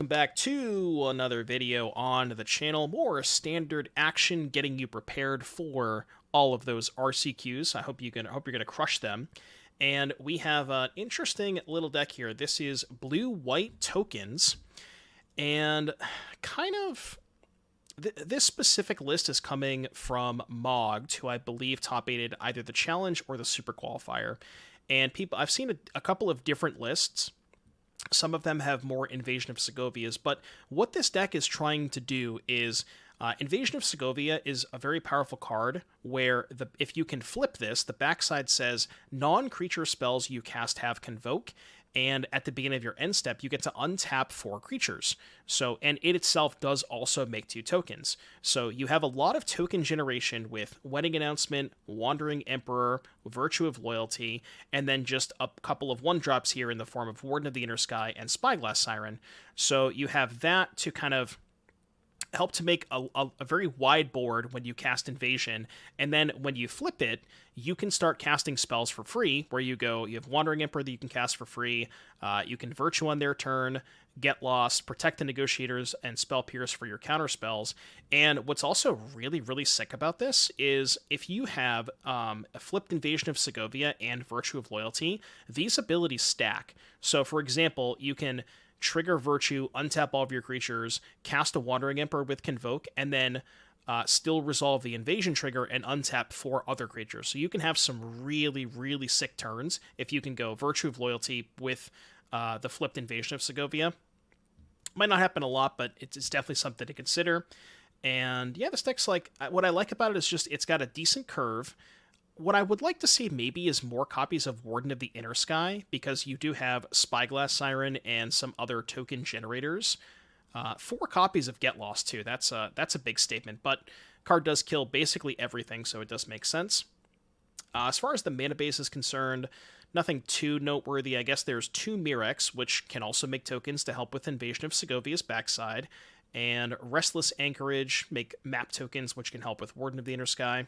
welcome back to another video on the channel. More standard action, getting you prepared for all of those RCQs. I hope you're gonna crush them. And we have an interesting little deck here. This is blue-white tokens, and kind of this specific list is coming from Mogged, who I believe top-aided either the challenge or the super qualifier. And I've seen a couple of different lists. Some of them have more Invasion of Segovias, but what this deck is trying to do is Invasion of Segovia is a very powerful card where if you can flip this, the backside says non-creature spells you cast have Convoke, and at the beginning of your end step, you get to untap 4 creatures. So, and it itself does also make 2 tokens. So you have a lot of token generation with Wedding Announcement, Wandering Emperor, Virtue of Loyalty, and then just a couple of 1-drops here in the form of Warden of the Inner Sky and Spyglass Siren. So you have that to kind of help to make a very wide board when you cast Invasion, and then when you flip it, you can start casting spells for free, where you have Wandering Emperor that you can cast for free, you can Virtue on their turn, Get Lost, Protect the Negotiators, and Spell Pierce for your counter spells. And what's also really, really sick about this is if you have a flipped Invasion of Segovia and Virtue of Loyalty, these abilities stack. So for example, you can trigger Virtue, untap all of your creatures, cast a Wandering Emperor with Convoke, and then still resolve the Invasion trigger and untap 4 other creatures. So you can have some really, really sick turns if you can go Virtue of Loyalty with the flipped Invasion of Segovia. Might not happen a lot, but it's definitely something to consider. And yeah, this deck's like, what I like about it is just it's got a decent curve. What I would like to see maybe is more copies of Warden of the Inner Sky, because you do have Spyglass Siren and some other token generators. 4 copies of Get Lost, too. That's a big statement, but card does kill basically everything, so it does make sense. As far as the mana base is concerned, nothing too noteworthy. I guess there's 2 Mirex, which can also make tokens to help with Invasion of Segovia's backside, and Restless Anchorage make map tokens, which can help with Warden of the Inner Sky.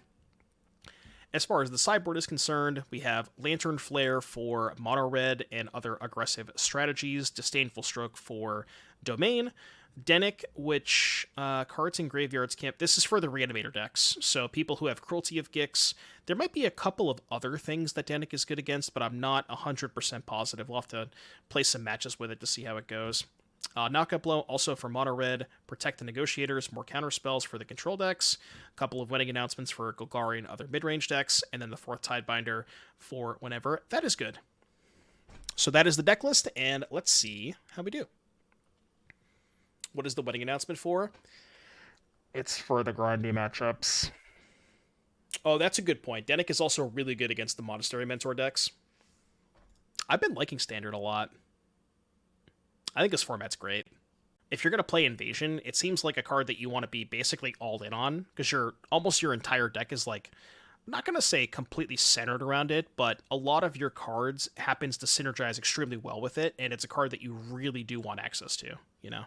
As far as the sideboard is concerned, we have Lantern Flare for mono red and other aggressive strategies, Disdainful Stroke for Domain, Denick, which cards in graveyards can't. This is for the Reanimator decks, so people who have Cruelty of Gix. There might be a couple of other things that Denick is good against, but I'm not 100% positive. We'll have to play some matches with it to see how it goes. Knockout Blow, also for mono red, Protect the Negotiators, more counter spells for the control decks, a couple of Wedding Announcements for Golgari and other mid-range decks, and then the 4th Tidebinder for whenever. That is good. So that is the deck list, and let's see how we do. What is the Wedding Announcement for? It's for the grindy matchups. Oh, that's a good point. Denick is also really good against the Monastery Mentor decks. I've been liking Standard a lot. I think this format's great. If you're going to play Invasion, it seems like a card that you want to be basically all in on, because almost your entire deck is like, I'm not going to say completely centered around it, but a lot of your cards happens to synergize extremely well with it, and it's a card that you really do want access to, you know?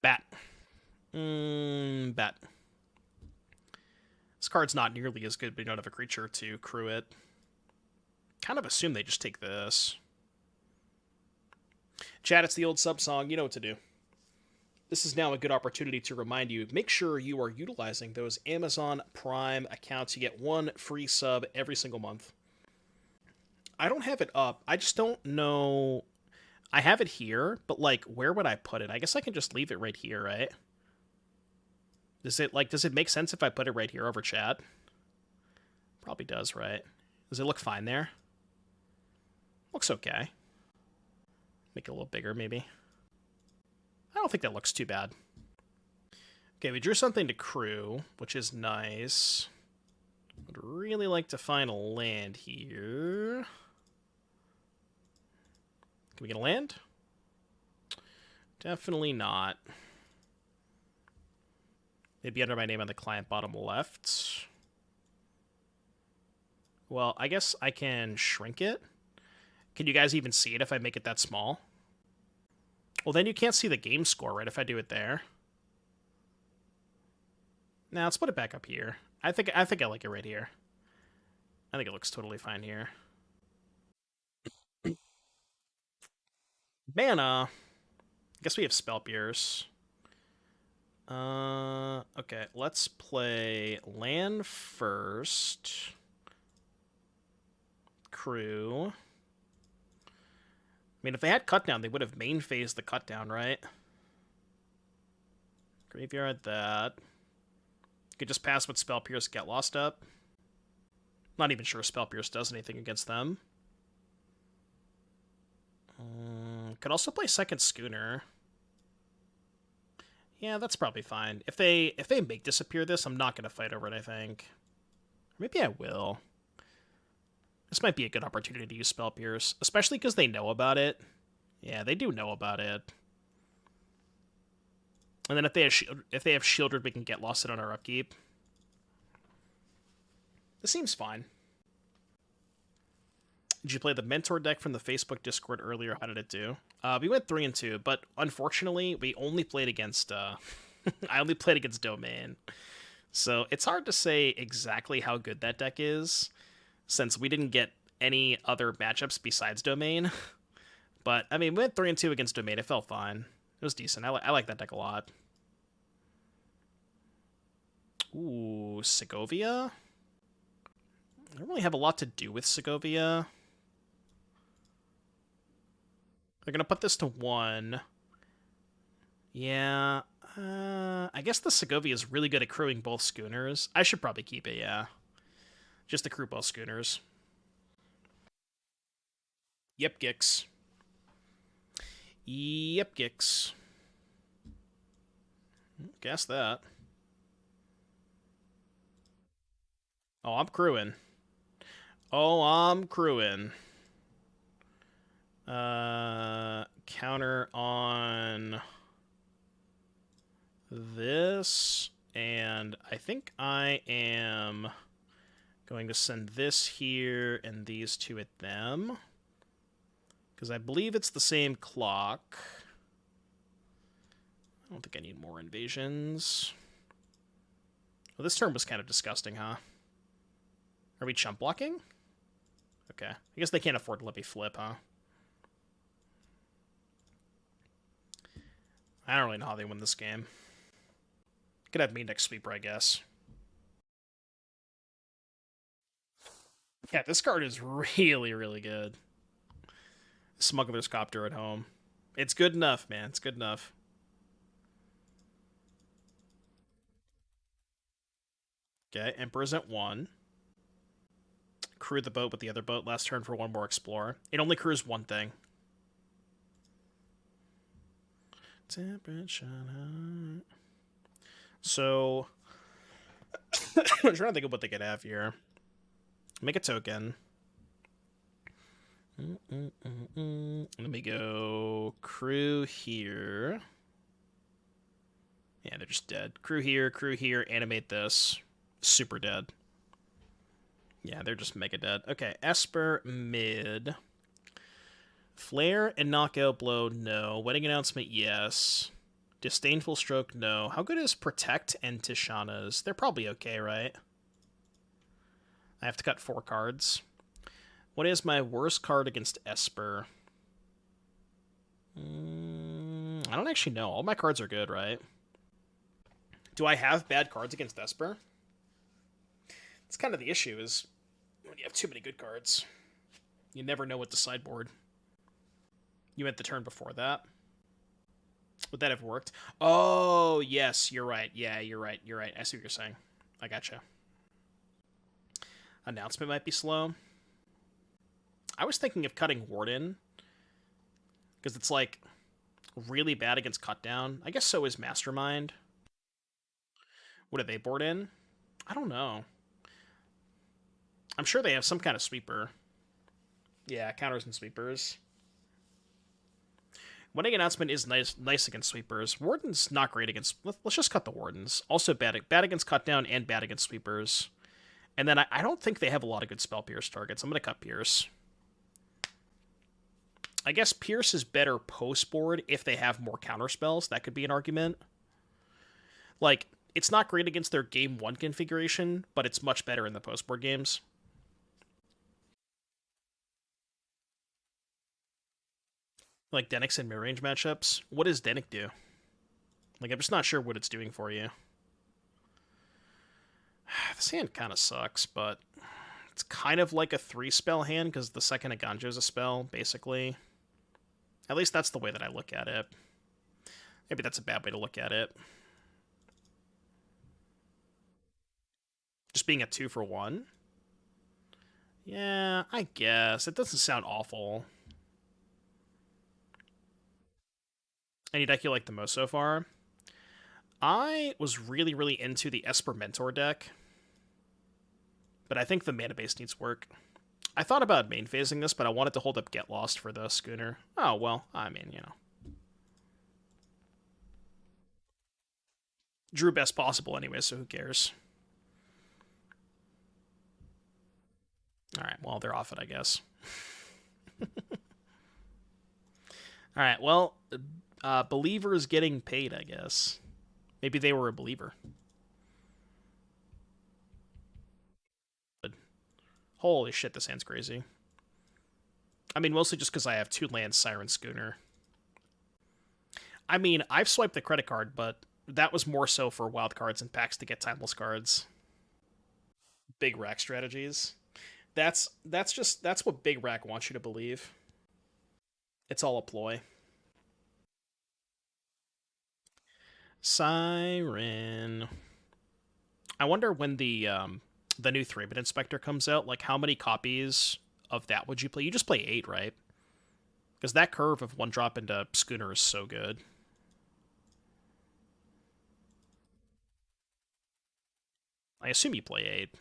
Bat. Bat. This card's not nearly as good, but you don't have a creature to crew it. Kind of assume they just take this. Chat, it's the old sub song. You know what to do. This is now a good opportunity to remind you, make sure you are utilizing those Amazon Prime accounts. You get 1 free sub every single month. I don't have it up. I just don't know. I have it here, but like, where would I put it? I guess I can just leave it right here, right? Does it make sense if I put it right here over chat? Probably does, right? Does it look fine there? Looks okay. Make it a little bigger, maybe. I don't think that looks too bad. Okay, we drew something to crew, which is nice. Would really like to find a land here. Can we get a land? Definitely not. Maybe under my name on the client bottom left. Well, I guess I can shrink it. Can you guys even see it if I make it that small? Well, then you can't see the game score, right, if I do it there. Now, let's put it back up here. I think I like it right here. I think it looks totally fine here. Mana. I guess we have Spell Pierce. Okay, let's play land first. Crew. I mean, if they had cut down, they would have main phased the cut down, right? Graveyard that. Could just pass with Spell Pierce, get lost up. Not even sure Spell Pierce does anything against them. Could also play second Schooner. Yeah, that's probably fine. If they make disappear this, I'm not gonna fight over it, I think. Maybe I will. This might be a good opportunity to use Spell Pierce, especially because they know about it. Yeah, they do know about it. And then if they have Shieldred, we can get lost it on our upkeep. This seems fine. Did you play the Mentor deck from the Facebook Discord earlier? How did it do? We went 3-2, but unfortunately, we only played against. I only played against Domain, so it's hard to say exactly how good that deck is, since we didn't get any other matchups besides Domain. But I mean, we went 3-2 against Domain. It felt fine. It was decent. I like that deck a lot. Ooh, Segovia. I don't really have a lot to do with Segovia. They're gonna put this to 1. Yeah. I guess the Segovia is really good at crewing both Schooners. I should probably keep it, yeah. Just to crew both Schooners. Yep, Gix. Yep, Gix. Guess that. Oh, I'm crewing. Oh, I'm crewing. Counter on this, and I think I am going to send this here and these two at them, because I believe it's the same clock. I don't think I need more invasions. Well, this turn was kind of disgusting, huh? Are we chump blocking? Okay. I guess they can't afford to let me flip, huh? I don't really know how they win this game. Could have me next sweeper, I guess. Yeah, this card is really, really good. Smuggler's Copter at home. It's good enough, man. It's good enough. Okay, Emperor's at 1. Crew the boat with the other boat. Last turn for 1 more Explorer. It only crews 1 thing. So, I'm trying to think of what they could have here. Make a token. Let me go crew here. Yeah, they're just dead. Crew here, animate this. Super dead. Yeah, they're just mega dead. Okay, Esper mid. Flare and Knockout Blow, no. Wedding Announcement, yes. Disdainful Stroke, no. How good is Protect and Tishana's? They're probably okay, right? I have to cut 4 cards. What is my worst card against Esper? I don't actually know. All my cards are good, right? Do I have bad cards against Esper? It's kind of the issue, is when you have too many good cards, you never know what to sideboard. You meant the turn before that? Would that have worked? Oh, yes, you're right. Yeah, you're right. You're right. I see what you're saying. I gotcha. Announcement might be slow. I was thinking of cutting Warden, because it's, like, really bad against Cut Down. I guess so is Mastermind. What did they board in? I don't know. I'm sure they have some kind of sweeper. Yeah, counters and sweepers. Wedding Announcement is nice against sweepers. Warden's not great against... Let's just cut the Wardens. Also bad against Cut Down and bad against sweepers. And then I don't think they have a lot of good Spell Pierce targets. I'm going to cut Pierce. I guess Pierce is better post-board if they have more counterspells. That could be an argument. Like, it's not great against their game 1 configuration, but it's much better in the post-board games. Like Denix in mid-range matchups. What does Denick do? Like, I'm just not sure what it's doing for you. This hand kind of sucks, but it's kind of like a 3-spell hand because the second Aganjo is a spell, basically. At least that's the way that I look at it. Maybe that's a bad way to look at it. Just being a 2-for-1? Yeah, I guess. It doesn't sound awful. Any deck you like the most so far? I was really, really into the Esper Mentor deck, but I think the mana base needs work. I thought about main phasing this, but I wanted to hold up Get Lost for the Schooner. Oh, well, I mean, you know. Drew best possible anyway, so who cares? Alright, well, they're off it, I guess. Alright, well, Believer is getting paid, I guess. Maybe they were a believer. Holy shit, this hand's crazy. I mean, mostly just because I have 2 lands, Siren Schooner. I mean, I've swiped the credit card, but that was more so for wild cards and packs to get timeless cards. Big rack strategies. That's what Big Rack wants you to believe. It's all a ploy. Siren. I wonder when the new 3-bit inspector comes out, like how many copies of that would you play? You just play 8, right? Because that curve of 1-drop into Schooner is so good. I assume you play 8.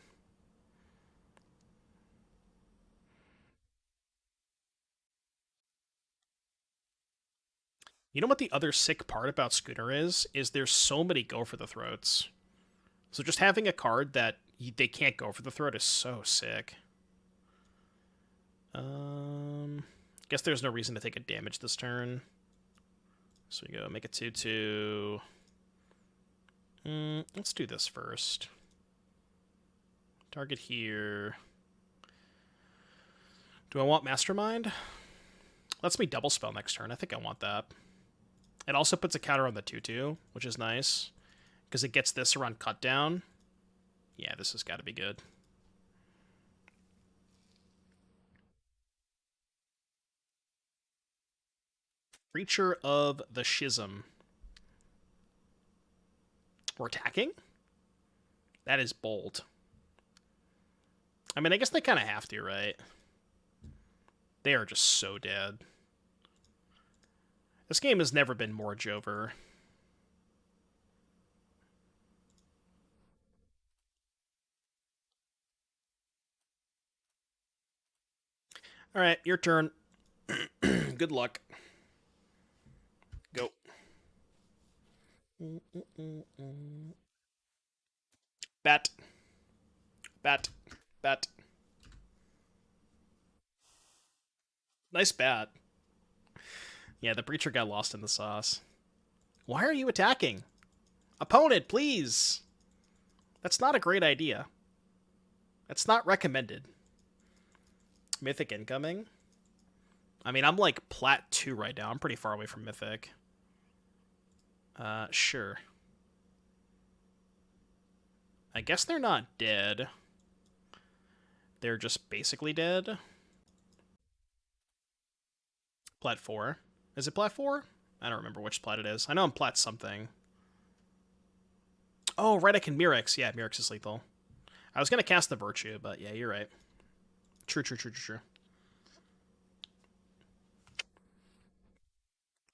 You know what the other sick part about Schooner is? Is there's so many go for the throats. So just having a card that they can't go for the throat is so sick. Guess there's no reason to take a damage this turn. So we go make a 2/2. Let's do this first. Target here. Do I want Mastermind? Lets me double spell next turn. I think I want that. It also puts a counter on the 2/2, which is nice. Because it gets this around cut down. Yeah, this has got to be good. Creature of the Schism. We're attacking? That is bold. I mean, I guess they kind of have to, right? They are just so dead. This game has never been more Jover. Alright, your turn. Good luck. Go. Bet. Bet. Bet. Nice bat. Yeah, the Breacher got lost in the sauce. Why are you attacking? Opponent, please! That's not a great idea. That's not recommended. Mythic incoming? I mean, I'm like Plat 2 right now. I'm pretty far away from Mythic. Sure. I guess they're not dead. They're just basically dead. Plat 4. Is it Plat 4? I don't remember which Plat it is. I know I'm Plat something. Oh, right, I can Mirrex. Yeah, Mirrex is lethal. I was going to cast the Virtue, but yeah, you're right. True, true, true, true, true.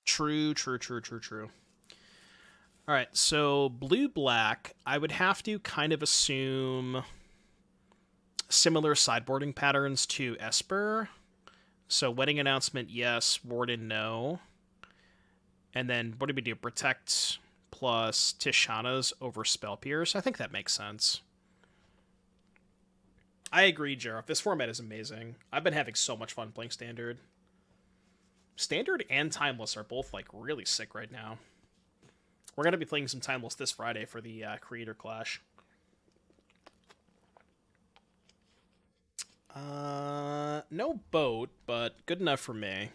True, true, true, true, true. Alright, so blue-black, I would have to kind of assume similar sideboarding patterns to Esper. So Wedding Announcement, yes. Warden, no. And then what do we do? Protect plus Tishana's over Spell Pierce. I think that makes sense. I agree, Jareth. This format is amazing. I've been having so much fun playing Standard. Standard and Timeless are both, like, really sick right now. We're going to be playing some Timeless this Friday for the Creator Clash. No boat, but good enough for me.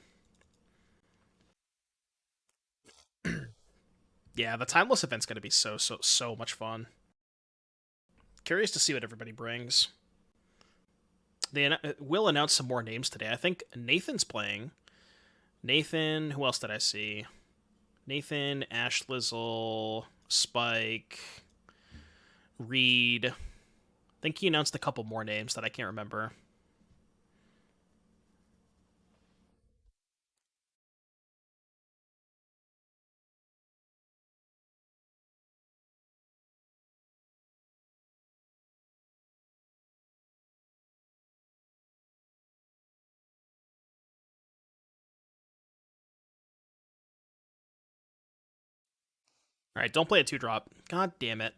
Yeah, the Timeless event's going to be so much fun. Curious to see what everybody brings. They will announce some more names today. I think Nathan's playing. Nathan, who else did I see? Nathan, Ash Lizzle, Spike, Reed. I think he announced a couple more names that I can't remember. Alright, don't play a 2-drop. God damn it.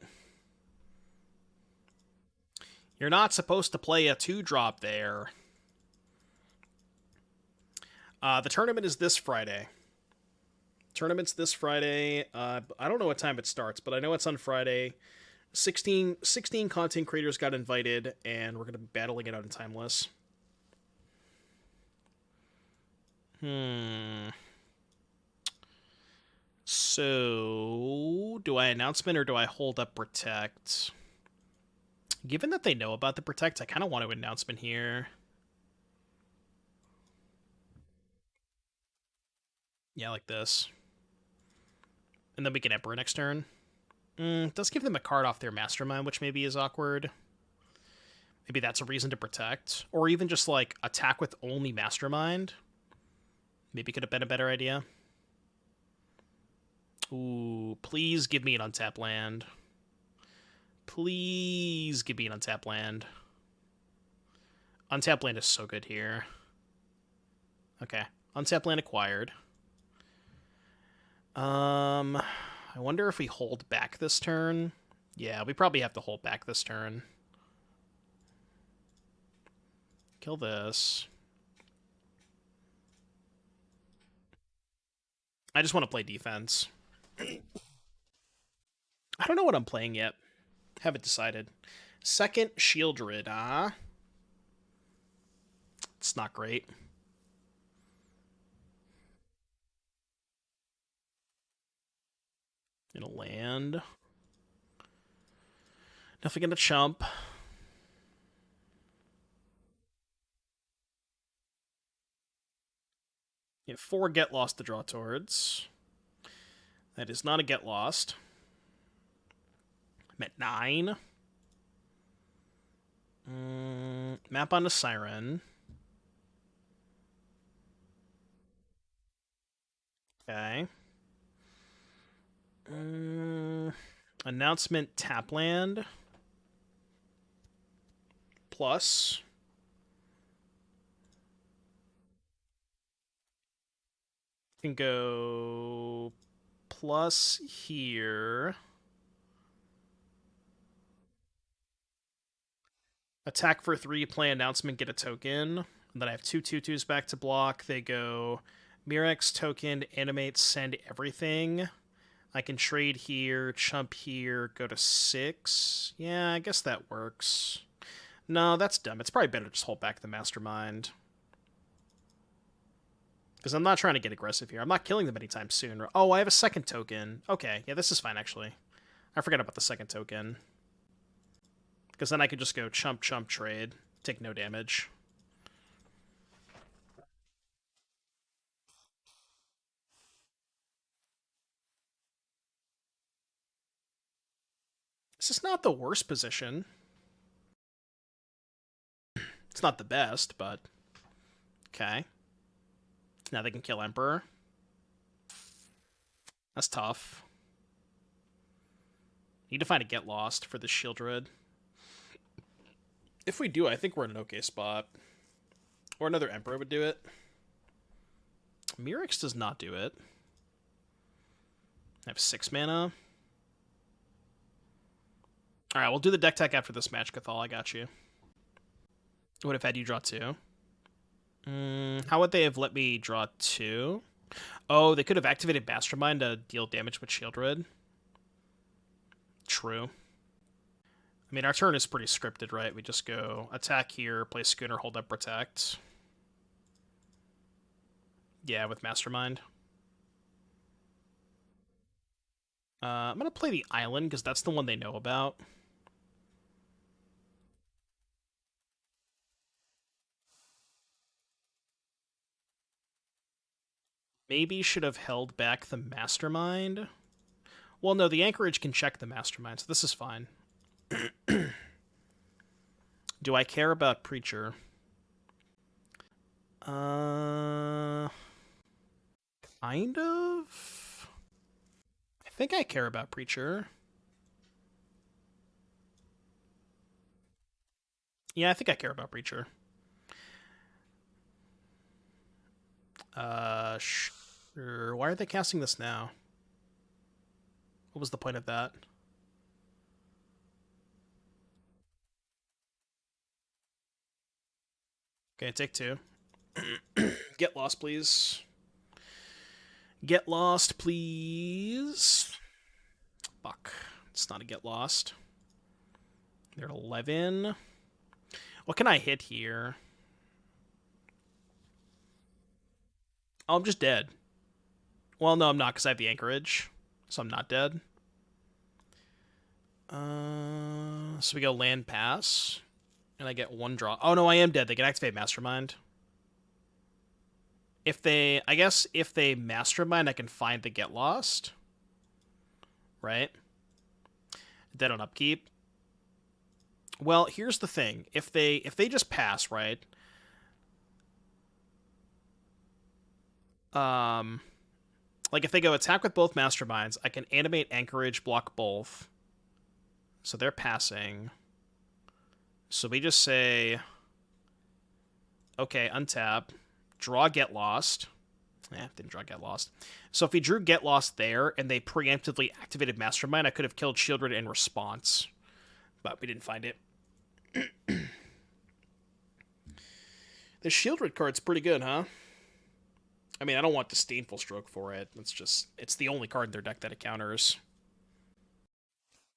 You're not supposed to play a 2-drop there. The tournament is this Friday. Tournament's this Friday. I don't know what time it starts, but I know it's on Friday. 16 content creators got invited, and we're going to be battling it out in Timeless. So, do I announcement or do I hold up Protect? Given that they know about the Protect, I kind of want to announcement here. Yeah, like this. And then we can Emperor next turn. Does give them a card off their Mastermind, which maybe is awkward. Maybe that's a reason to Protect. Or even just, like, attack with only Mastermind. Maybe could have been a better idea. Ooh, please give me an untap land. Please give me an untap land. Untap land is so good here. Okay. Untap land acquired. I wonder if we hold back this turn. Yeah, we probably have to hold back this turn. Kill this. I just want to play defense. I don't know what I'm playing yet. Haven't decided. Second Shieldred, It's not great. Gonna land. Nothing gonna chump. You have 4 Get Lost to draw towards. That is not a Get Lost. I'm at 9. Map on a Siren. Okay. Announcement Tapland. Plus. Can go plus here. Attack for 3, play announcement, get a token. And then I have 2 2/2s back to block. They go Mirex, token, animate, send everything. I can trade here, chump here, go to 6. Yeah, I guess that works. No, that's dumb. It's probably better to just hold back the Mastermind. Because I'm not trying to get aggressive here. I'm not killing them anytime soon. Oh, I have a second token. Okay, yeah, this is fine, actually. I forgot about the second token. Because then I could just go chump, chump, trade. Take no damage. This is not the worst position. It's not the best, but... Okay. Now they can kill Emperor. That's tough. Need to find a Get Lost for this Shieldred. If we do, I think we're in an okay spot. Or another Emperor would do it. Mirex does not do it. I have 6 mana. Alright, we'll do the deck tech after this match, Cathal. I got you. Would have had you draw 2. How would they have let me draw 2? Oh, they could have activated Mastermind to deal damage with Shieldred. True. I mean, our turn is pretty scripted, right? We just go attack here, play Schooner, hold up, protect. Yeah, with Mastermind. I'm going to play the Island, because that's the one they know about. Maybe should have held back the Mastermind. Well, no, the Anchorage can check the Mastermind, so this is fine. Do I care about Preacher? Kind of? I think I care about Preacher. Yeah, I think I care about Preacher. Sure. Why are they casting this now? What was the point of that? Okay, take 2. Get lost, please. Get lost, please. Fuck. It's not a get lost. They're at 11. What can I hit here? Oh, I'm just dead. Well, no, I'm not, because I have the Anchorage. So I'm not dead. So we go land pass. And I get 1 draw. Oh, no, I am dead. They can activate Mastermind. I guess if they Mastermind, I can find the Get Lost. Right? Dead on upkeep. Well, here's the thing. If they just pass, right? Like if they go attack with both Masterminds, I can animate Anchorage, block both. So they're passing. So we just say, okay, untap, draw Get Lost. Didn't draw Get Lost. So if we drew Get Lost there and they preemptively activated Mastermind, I could have killed Shieldred in response. But we didn't find it. The Shieldred card's pretty good, huh? I mean, I don't want Disdainful Stroke for it. It's the only card in their deck that it counters.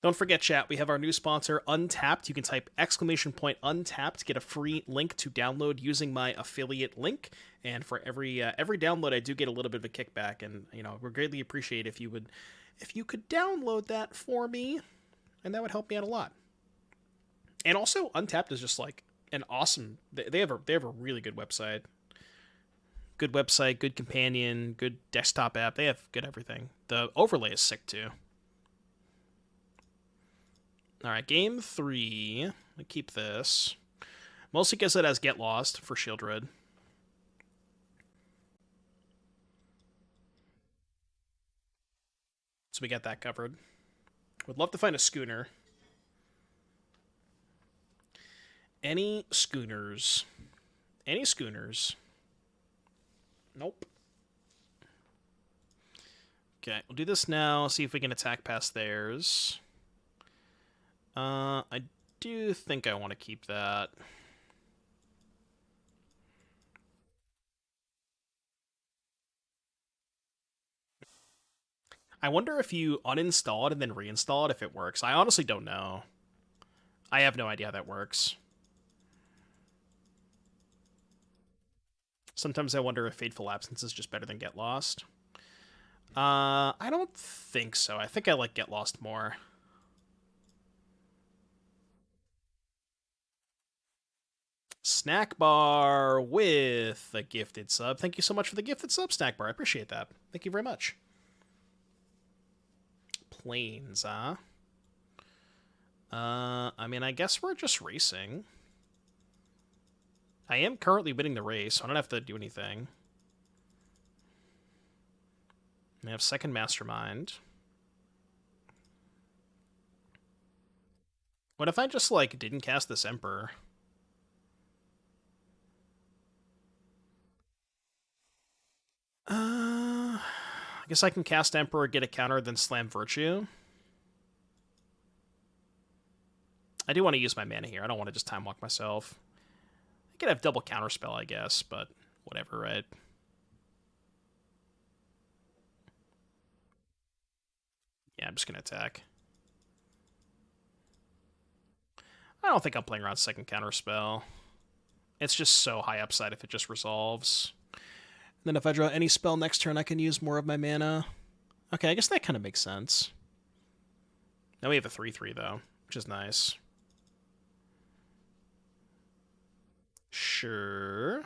Don't forget, chat, we have our new sponsor, Untapped. You can type !Untapped to get a free link to download using my affiliate link. And for every download, I do get a little bit of a kickback, and we greatly appreciate if you could download that for me, and that would help me out a lot. And also, Untapped is just like an awesome. They have a really good website. Good website, good companion, good desktop app. They have good everything. The overlay is sick too. All right, game 3. I keep this. Mostly because it has Get Lost for Shieldred. So we got that covered. Would love to find a Schooner. Any Schooners? Any Schooners? Nope. Okay, we'll do this now. See if we can attack past theirs. I do think I want to keep that. I wonder if you uninstall it and then reinstall it, if it works. I honestly don't know. I have no idea how that works. Sometimes I wonder if Fateful Absence is just better than Get Lost. I don't think so. I think I like Get Lost more. Snack Bar with a gifted sub. Thank you so much for the gifted sub, Snack Bar. I appreciate that. Thank you very much. Planes, huh? I mean, I guess we're just racing. I am currently winning the race, so I don't have to do anything. I have second Mastermind. What if I just, like, didn't cast this Emperor? I guess I can cast Emperor, get a counter, then slam Virtue. I do want to use my mana here. I don't want to just time walk myself. I could have double counterspell, I guess, but Whatever, right? Yeah, I'm just gonna attack. I don't think I'm playing around second counterspell. It's just so high upside if it just resolves. And then if I draw any spell next turn, I can use more of my mana. Okay, I guess that kind of makes sense. Now we have a 3/3 though, which is nice. Sure.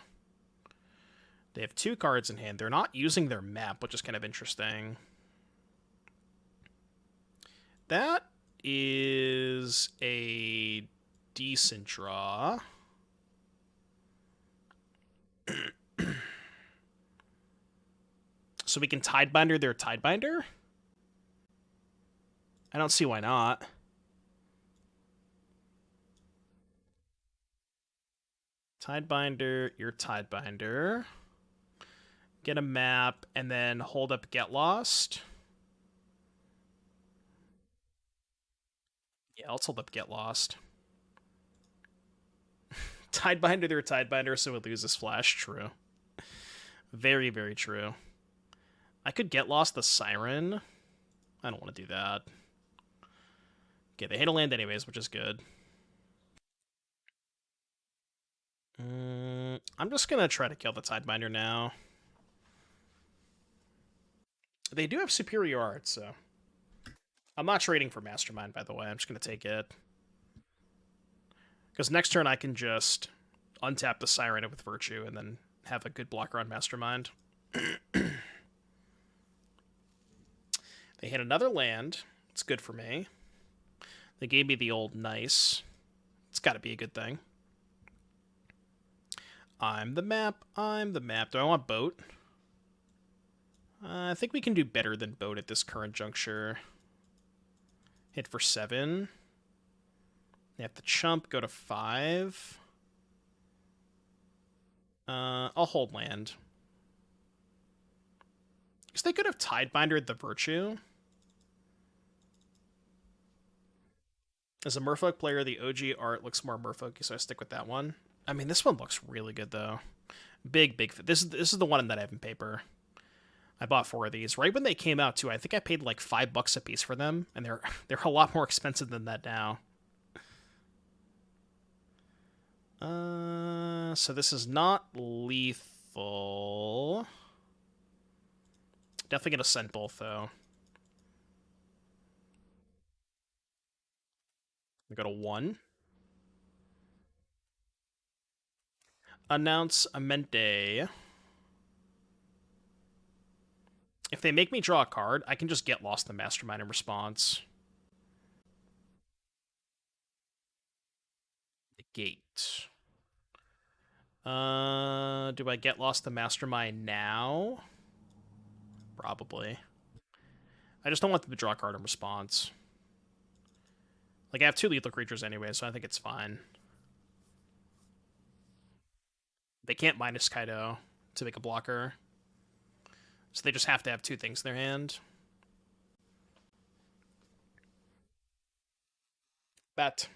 They have 2 cards in hand. They're not using their map, which is kind of interesting. That is a decent draw. So we can Tidebinder their Tidebinder? I don't see why not. Tidebinder, your Tidebinder. Get a map, and then hold up Get Lost. Yeah, let's hold up Get Lost. Tidebinder their Tidebinder, so it loses Flash. True. Very, very true. I could Get Lost the Siren. I don't want to do that. Okay, they hit a land anyways, which is good. I'm just going to try to kill the Tidebinder now. They do have superior art, so... I'm not trading for Mastermind, by the way. I'm just going to take it. Because next turn I can just untap the Siren with Virtue and then have a good blocker on Mastermind. They hit another land. It's good for me. They gave me the old nice. It's got to be a good thing. I'm the map. I'm the map. Do I want boat? I think we can do better than boat at this current juncture. Hit for 7. They have to chump, go to 5. I'll hold land. Because they could have Tidebindered the Virtue. As a Merfolk player, the OG art looks more Merfolk, so I stick with that one. I mean, this one looks really good, though. Big. This is the one that I have in paper. I bought 4 of these right when they came out too. I think I paid like $5 a piece for them, and they're a lot more expensive than that now. So this is not lethal. Definitely gonna send both though. We go to 1. Announce a Mente. If they make me draw a card, I can just get lost in the Mastermind in response. Negate. Do I get lost the Mastermind now? Probably. I just don't want them to draw a card in response. Like, I have 2 lethal creatures anyway, so I think it's fine. They can't minus Kaido to make a blocker. So they just have to have 2 things in their hand. But.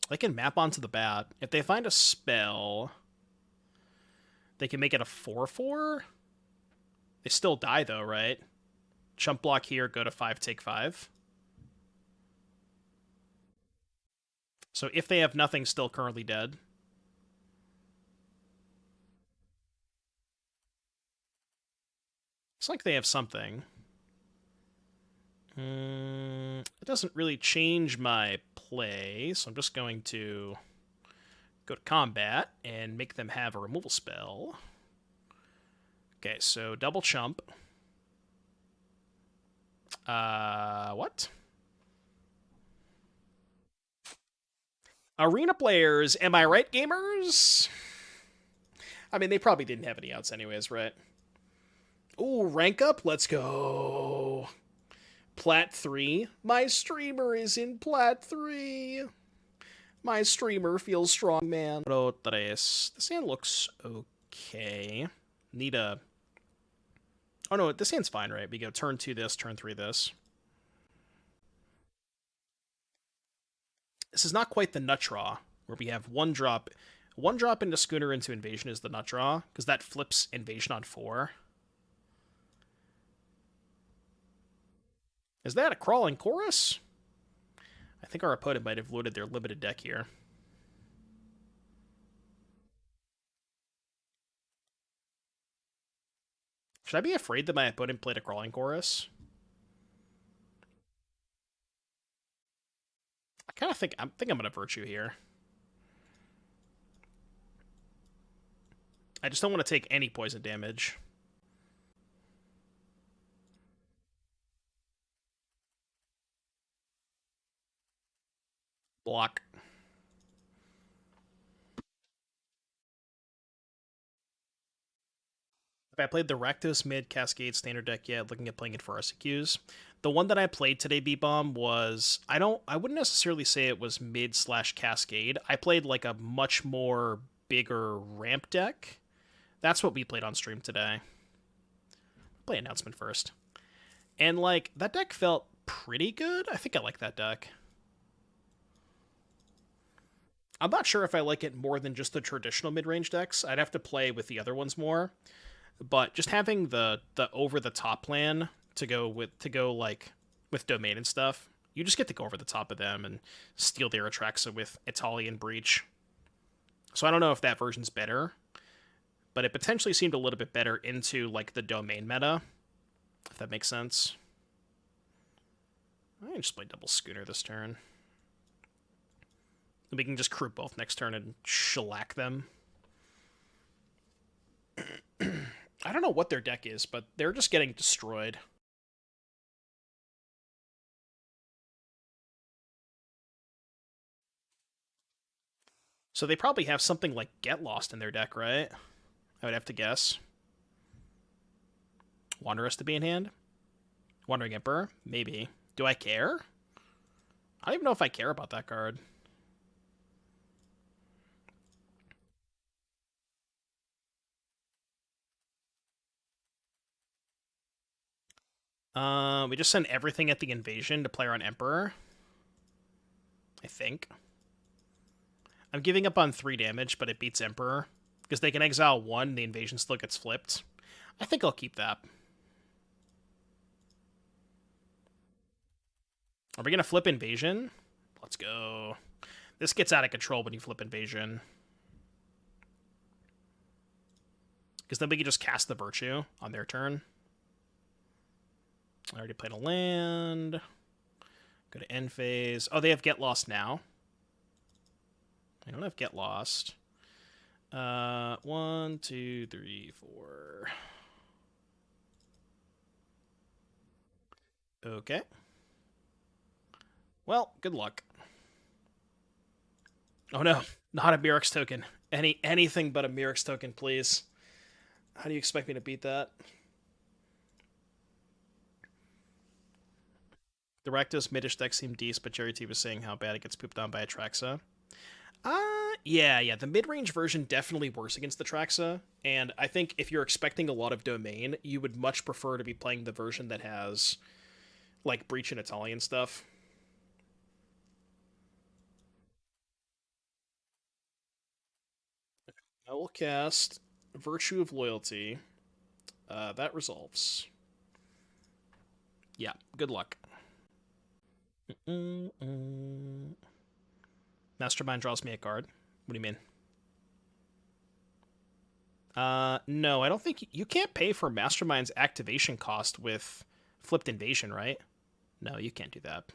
They can map onto the bat. If they find a spell, they can make it a 4/4. They still die, though, right? Chump block here, go to 5, take 5. So if they have nothing still currently dead... It's like they have something. It doesn't really change my play, so I'm just going to go to combat and make them have a removal spell. Okay, so double chump. What? Arena players, am I right, gamers? I mean, they probably didn't have any outs anyways, right? Ooh, rank up, let's go. Plat 3. My streamer is in Plat 3. My streamer feels strong, man. This hand looks okay. Need a... Oh no, this hand's fine, right? We go turn 2 this, turn 3 this. This is not quite the nut draw, where we have one drop into Schooner into Invasion is the nut draw, because that flips Invasion on 4. Is that a Crawling Chorus? I think our opponent might have loaded their limited deck here. Should I be afraid that my opponent played a Crawling Chorus? I kind of think I'm gonna Virtue here. I just don't want to take any poison damage. Block. If I played the Rakdos mid Cascade standard deck yet, looking at playing it for RCQs. The one that I played today, B-Bomb, was I wouldn't necessarily say it was mid slash Cascade. I played like a much more bigger ramp deck. That's what we played on stream today. Play announcement first. And like that deck felt pretty good. I think I like that deck. I'm not sure if I like it more than just the traditional mid-range decks. I'd have to play with the other ones more. But just having the over the top plan to go like with domain and stuff, you just get to go over the top of them and steal their Atraxa with Italian Breach. So I don't know if that version's better, but it potentially seemed a little bit better into like the domain meta, if that makes sense. I can just play double Schooner this turn. We can just crew both next turn and shellac them. I don't know what their deck is, but they're just getting destroyed. So they probably have something like Get Lost in their deck, right? I would have to guess. Wanderess to be in hand? Wandering Emperor? Maybe. Do I care? I don't even know if I care about that card. We just send everything at the invasion to player on Emperor. I think. I'm giving up on 3 damage, but it beats Emperor. Because they can exile 1, the invasion still gets flipped. I think I'll keep that. Are we going to flip invasion? Let's go. This gets out of control when you flip invasion. Because then we can just cast the Virtue on their turn. I already played a land. Go to end phase. Oh, they have Get Lost now. I don't have Get Lost. 1, 2, 3, 4. Okay. Well, good luck. Oh no, not a Mirrex token. Anything but a Mirrex token, please. How do you expect me to beat that? The Rakdos midish deck seemed decent, but Jerry T was saying how bad it gets pooped on by Atraxa. Yeah. The mid-range version definitely works against the Traxa, and I think if you're expecting a lot of domain, you would much prefer to be playing the version that has, like, Breach and Italian stuff. I will cast Virtue of Loyalty. That resolves. Yeah, good luck. Mastermind draws me a card. What do you mean? No, I don't think you can't pay for Mastermind's activation cost with Flipped Invasion, right? No, you can't do that.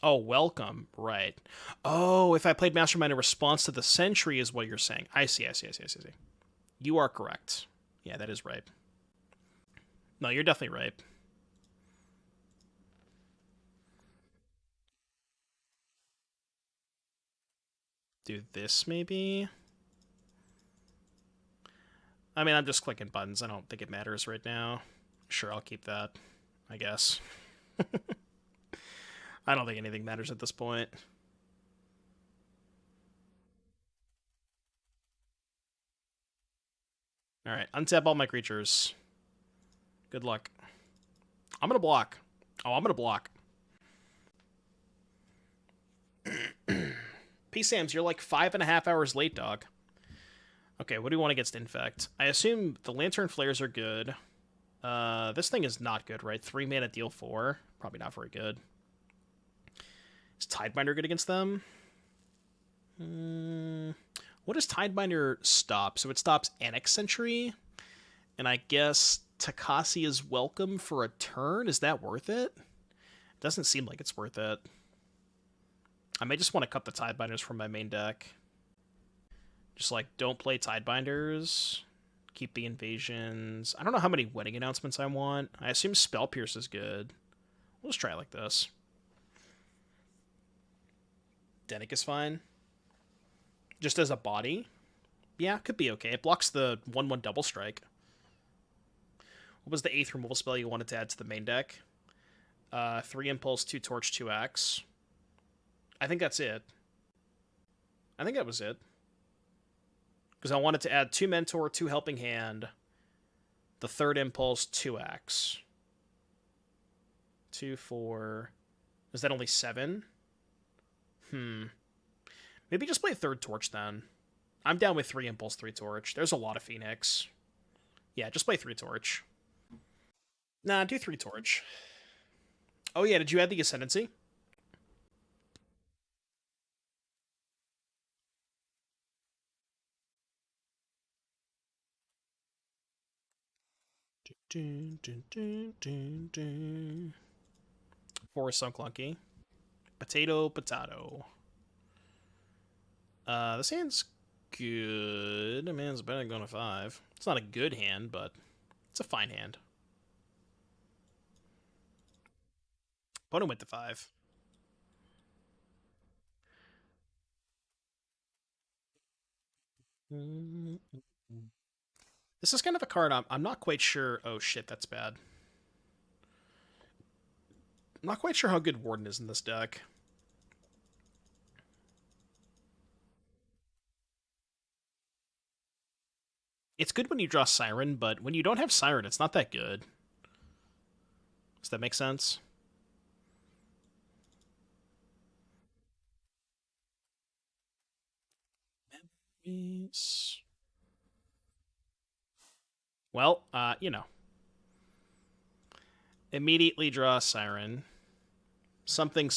Oh, welcome. Right. Oh, if I played Mastermind in response to the Sentry is what you're saying. I see. You are correct. Yeah, that is right. No, you're definitely right. Do this, maybe? I mean, I'm just clicking buttons. I don't think it matters right now. Sure, I'll keep that, I guess. I don't think anything matters at this point. Alright, untap all my creatures. Good luck. I'm gonna block. Oh, I'm gonna block. P-Sams, you're like 5.5 hours late, dog. Okay, what do we want against Infect? I assume the Lantern Flares are good. This thing is not good, right? 3 mana, deal 4. Probably not very good. Is Tidebinder good against them? What does Tidebinder stop? So it stops Annex Sentry, and I guess Takasi is welcome for a turn. Is that worth it? Doesn't seem like it's worth it. I may just want to cut the Tidebinders from my main deck. Just like, don't play Tidebinders. Keep the invasions. I don't know how many wedding announcements I want. I assume Spell Pierce is good. We'll just try it like this. Denic is fine. Just as a body. Yeah, could be okay. It blocks the 1/1 double strike. What was the 8th removal spell you wanted to add to the main deck? 3 Impulse, 2 Torch, 2 Axe. I think that's it. I think that was it. Because I wanted to add 2 Mentor, 2 Helping Hand, the 3rd Impulse, 2 Axe. 2, 4... Is that only 7? Maybe just play 3rd Torch then. I'm down with 3 Impulse, 3 Torch. There's a lot of Phoenix. Yeah, just play 3 Torch. Nah, do 3 Torch. Oh yeah, did you add the Ascendancy? Forest Sun Clunky. Potato. This hand's good. I mean, it's better than going to 5. It's not a good hand, but it's a fine hand. Opponent went to 5. This is kind of a card I'm not quite sure. Oh shit, that's bad. I'm not quite sure how good Warden is in this deck. It's good when you draw Siren, but when you don't have Siren, it's not that good. Does that make sense? Memories. Well, you know. Immediately draw Siren. Something.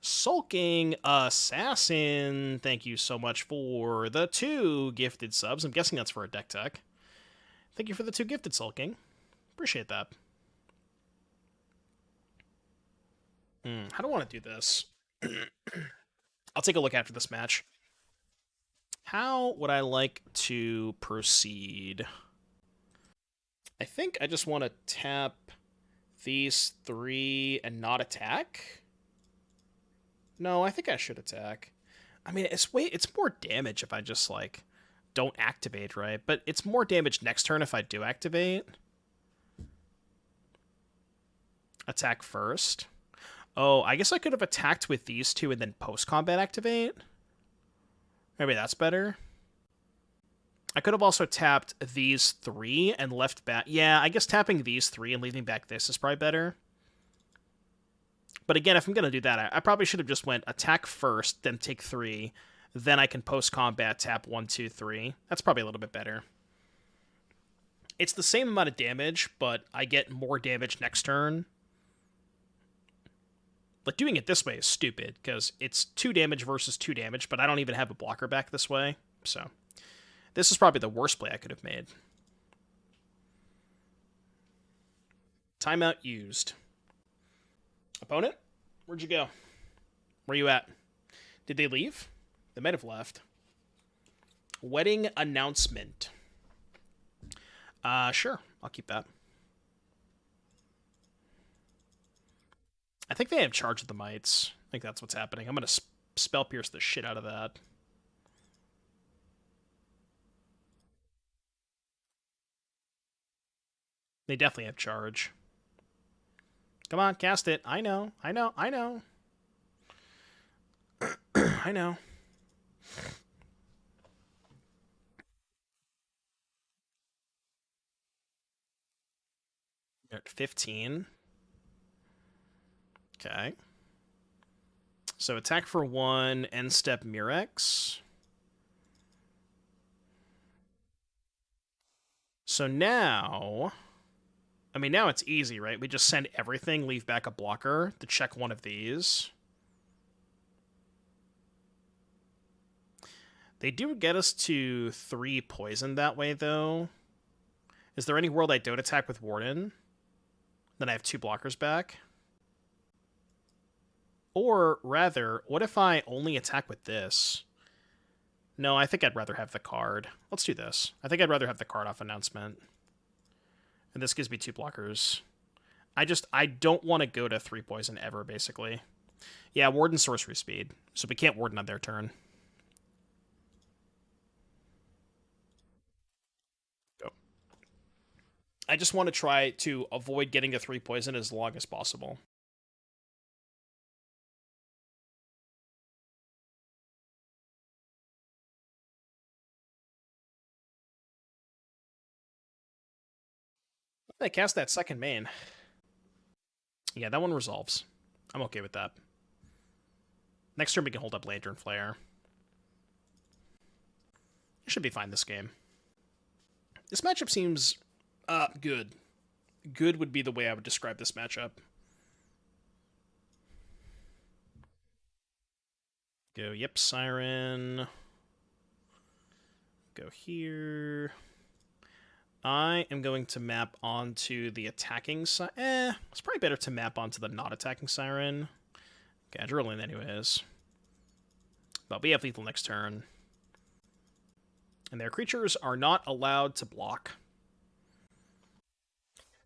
Sulking Assassin, thank you so much for the 2 gifted subs. I'm guessing that's for a deck tech. Thank you for the 2 gifted, Sulking. Appreciate that. How do I want to do this? I'll take a look after this match. How would I like to proceed? I think I just want to tap these 3 and not attack. No, I think I should attack. I mean, it's more damage if I just like don't activate, right? But it's more damage next turn if I do activate. Attack first. Oh, I guess I could have attacked with these 2 and then post-combat activate. Maybe that's better. I could have also tapped these 3 and left back. Yeah, I guess tapping these 3 and leaving back this is probably better. But again, if I'm going to do that, I probably should have just went attack first, then take 3. Then I can post-combat tap 1, 2, 3. That's probably a little bit better. It's the same amount of damage, but I get more damage next turn. Like, doing it this way is stupid, because it's 2 damage versus 2 damage, but I don't even have a blocker back this way, so... This is probably the worst play I could have made. Timeout used. Opponent? Where'd you go? Where you at? Did they leave? They might have left. Wedding announcement. Sure. I'll keep that. I think they have charge of the mites. I think that's what's happening. I'm going to spell pierce the shit out of that. They definitely have charge. Come on, cast it. I know. I know. At 15. Okay. So attack for 1, end step Murex. So now, I mean, now it's easy, right? We just send everything, leave back a blocker to check one of these. They do get us to 3 poison that way, though. Is there any world I don't attack with Warden? Then I have 2 blockers back. Or, rather, what if I only attack with this? No, I think I'd rather have the card. Let's do this. I think I'd rather have the card off announcement. And this gives me 2 blockers. I don't want to go to 3 poison ever, basically. Yeah, Warden sorcery speed. So we can't Warden on their turn. Go. I just want to try to avoid getting a 3 poison as long as possible. I cast that second main. Yeah, that one resolves. I'm okay with that. Next turn we can hold up Lantern Flare. It should be fine this game. This matchup seems good. Good would be the way I would describe this matchup. Go, yep, Siren. Go here. I am going to map onto the attacking side. It's probably better to map onto the not attacking Siren. Okay, I drill in anyways. But we have lethal next turn. And their creatures are not allowed to block.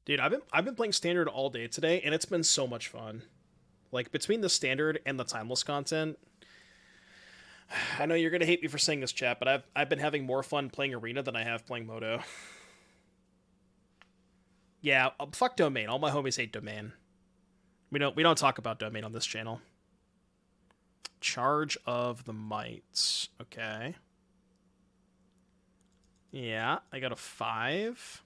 Dude, I've been playing Standard all day today, and it's been so much fun. Like, between the Standard and the Timeless content, I know you're gonna hate me for saying this, chat, but I've been having more fun playing Arena than I have playing Moto. Yeah, fuck Domain. All my homies hate Domain. We don't talk about Domain on this channel. Charge of the Might. Okay. Yeah, I got a 5.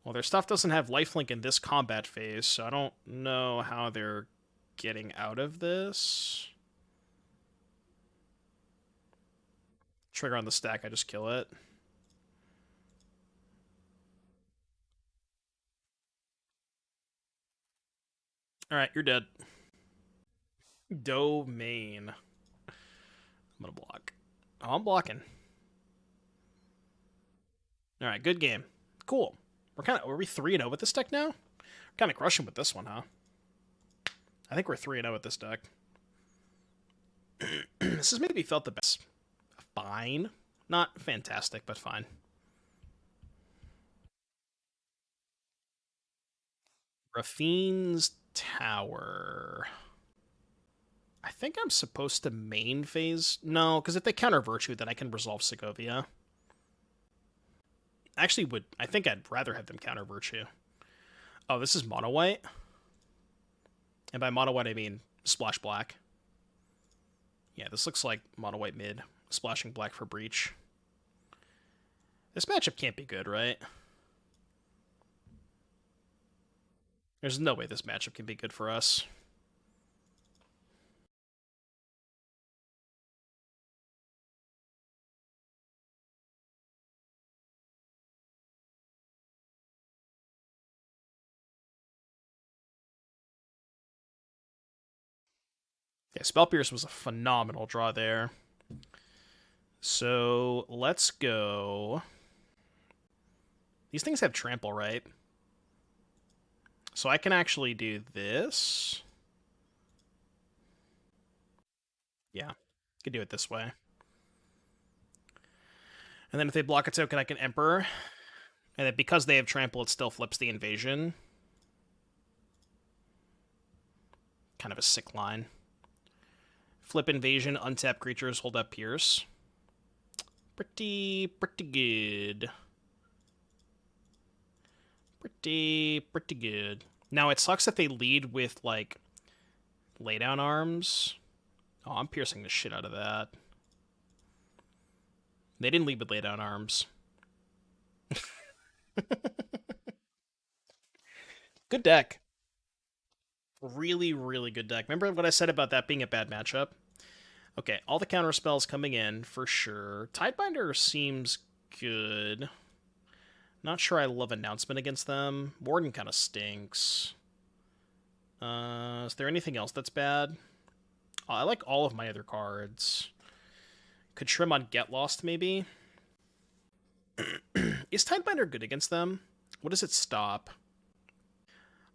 Well, their stuff doesn't have lifelink in this combat phase, so I don't know how they're getting out of this. Trigger on the stack, I just kill it. Alright, you're dead. Domain. I'm gonna block. Oh, I'm blocking. Alright, good game. Cool. Are we 3-0 with this deck now? We're kind of crushing with this one, huh? I think we're 3-0 with this deck. This has maybe felt the best. Fine. Not fantastic, but fine. Rafine's Tower. I think I'm supposed to main phase. No, because if they counter Virtue, then I can resolve Segovia. Actually, I think I'd rather have them counter Virtue. Oh, this is mono white? And by mono white, I mean splash black. Yeah, this looks like mono white mid. Splashing black for breach. This matchup can't be good, right? There's no way this matchup can be good for us. Yeah, Spell Pierce was a phenomenal draw there. So let's go. These things have trample, right? So I can actually do this. Yeah, I can do it this way. And then if they block a token, I can Emperor. And then because they have trample, it still flips the invasion. Kind of a sick line. Flip invasion, untap creatures, hold up Pierce. Pretty good. Pretty good. Now, it sucks that they lead with, like, laydown arms. Oh, I'm piercing the shit out of that. They didn't lead with laydown arms. Good deck. Really, really good deck. Remember what I said about that being a bad matchup? Okay, all the counter spells coming in for sure. Tidebinder seems good. Not sure I love announcement against them. Warden kind of stinks. Is there anything else that's bad? I like all of my other cards. Could trim on Get Lost, maybe? Is Tidebinder good against them? What does it stop?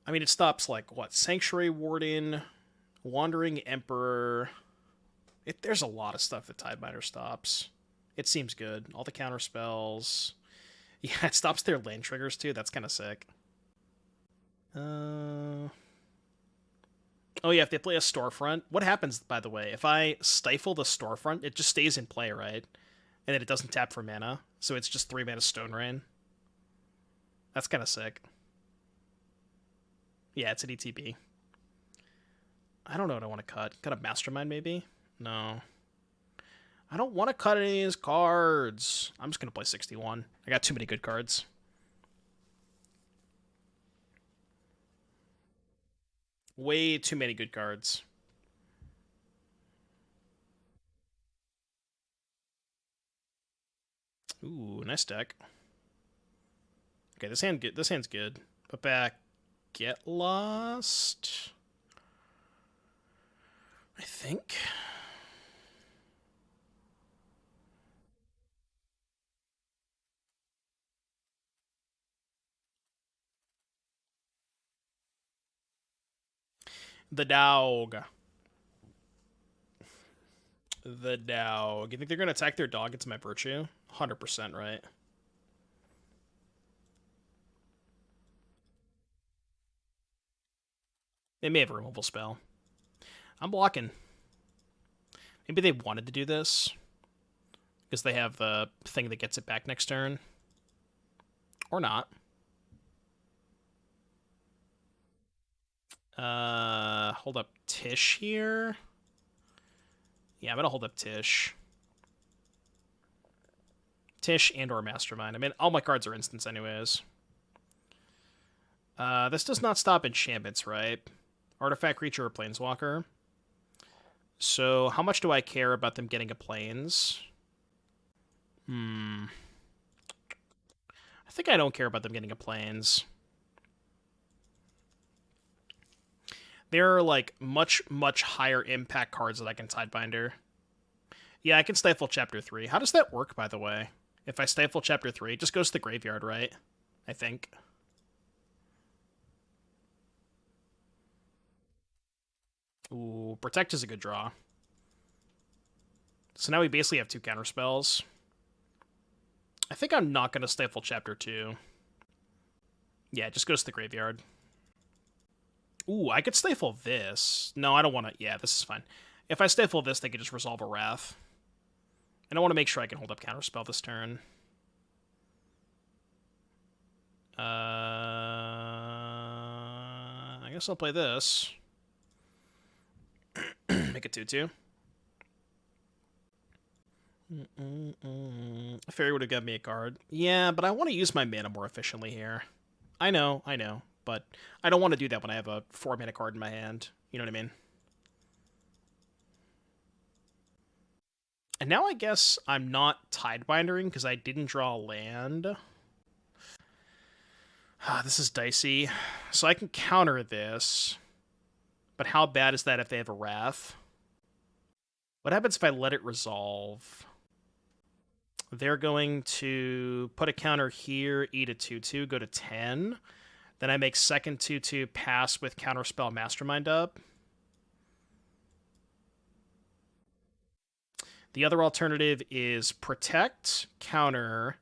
I mean, it stops, like, what? Sanctuary Warden, Wandering Emperor. There's a lot of stuff that Tidebinder stops. It seems good. All the counter spells. Yeah, it stops their land triggers, too. That's kind of sick. Oh, yeah, if they play a storefront, what happens, by the way? If I stifle the storefront, it just stays in play, right? And then it doesn't tap for mana, so it's just 3 mana Stone Rain. That's kind of sick. Yeah, it's an ETB. I don't know what I want to cut. Cut a Mastermind, maybe? No. I don't want to cut any of his cards. I'm just going to play 61. I got too many good cards. Way too many good cards. Ooh, nice deck. Okay, this hand's good. Put back Get Lost. I think. The dog. The dog. You think they're going to attack their dog into my virtue? 100%, right? They may have a removal spell. I'm blocking. Maybe they wanted to do this because they have the thing that gets it back next turn. Or not. Hold up Tish here. Yeah, I'm gonna hold up Tish. Tish and or Mastermind. I mean, all my cards are instants anyways. This does not stop enchantments, right? Artifact, creature, or planeswalker. So, how much do I care about them getting a planes? I think I don't care about them getting a planes. There are, like, much, much higher impact cards that I can Tidebinder. Yeah, I can Stifle Chapter 3. How does that work, by the way? If I Stifle Chapter 3, it just goes to the graveyard, right? I think. Ooh, Protect is a good draw. So now we basically have 2 counter spells. I think I'm not going to Stifle Chapter 2. Yeah, it just goes to the graveyard. Ooh, I could Stifle this. No, I don't want to. Yeah, this is fine. If I Stifle this, they could just resolve a Wrath. And I want to make sure I can hold up Counterspell this turn. I guess I'll play this. Make it 2-2. Fairy would have got me a card. Yeah, but I want to use my mana more efficiently here. I know. But I don't want to do that when I have a 4-mana card in my hand. You know what I mean? And now I guess I'm not Tidebindering because I didn't draw a land. This is dicey. So I can counter this. But how bad is that if they have a Wrath? What happens if I let it resolve? They're going to put a counter here, eat a 2-2, go to 10. Then I make second 2-2 pass with Counterspell Mastermind up. The other alternative is protect, counter,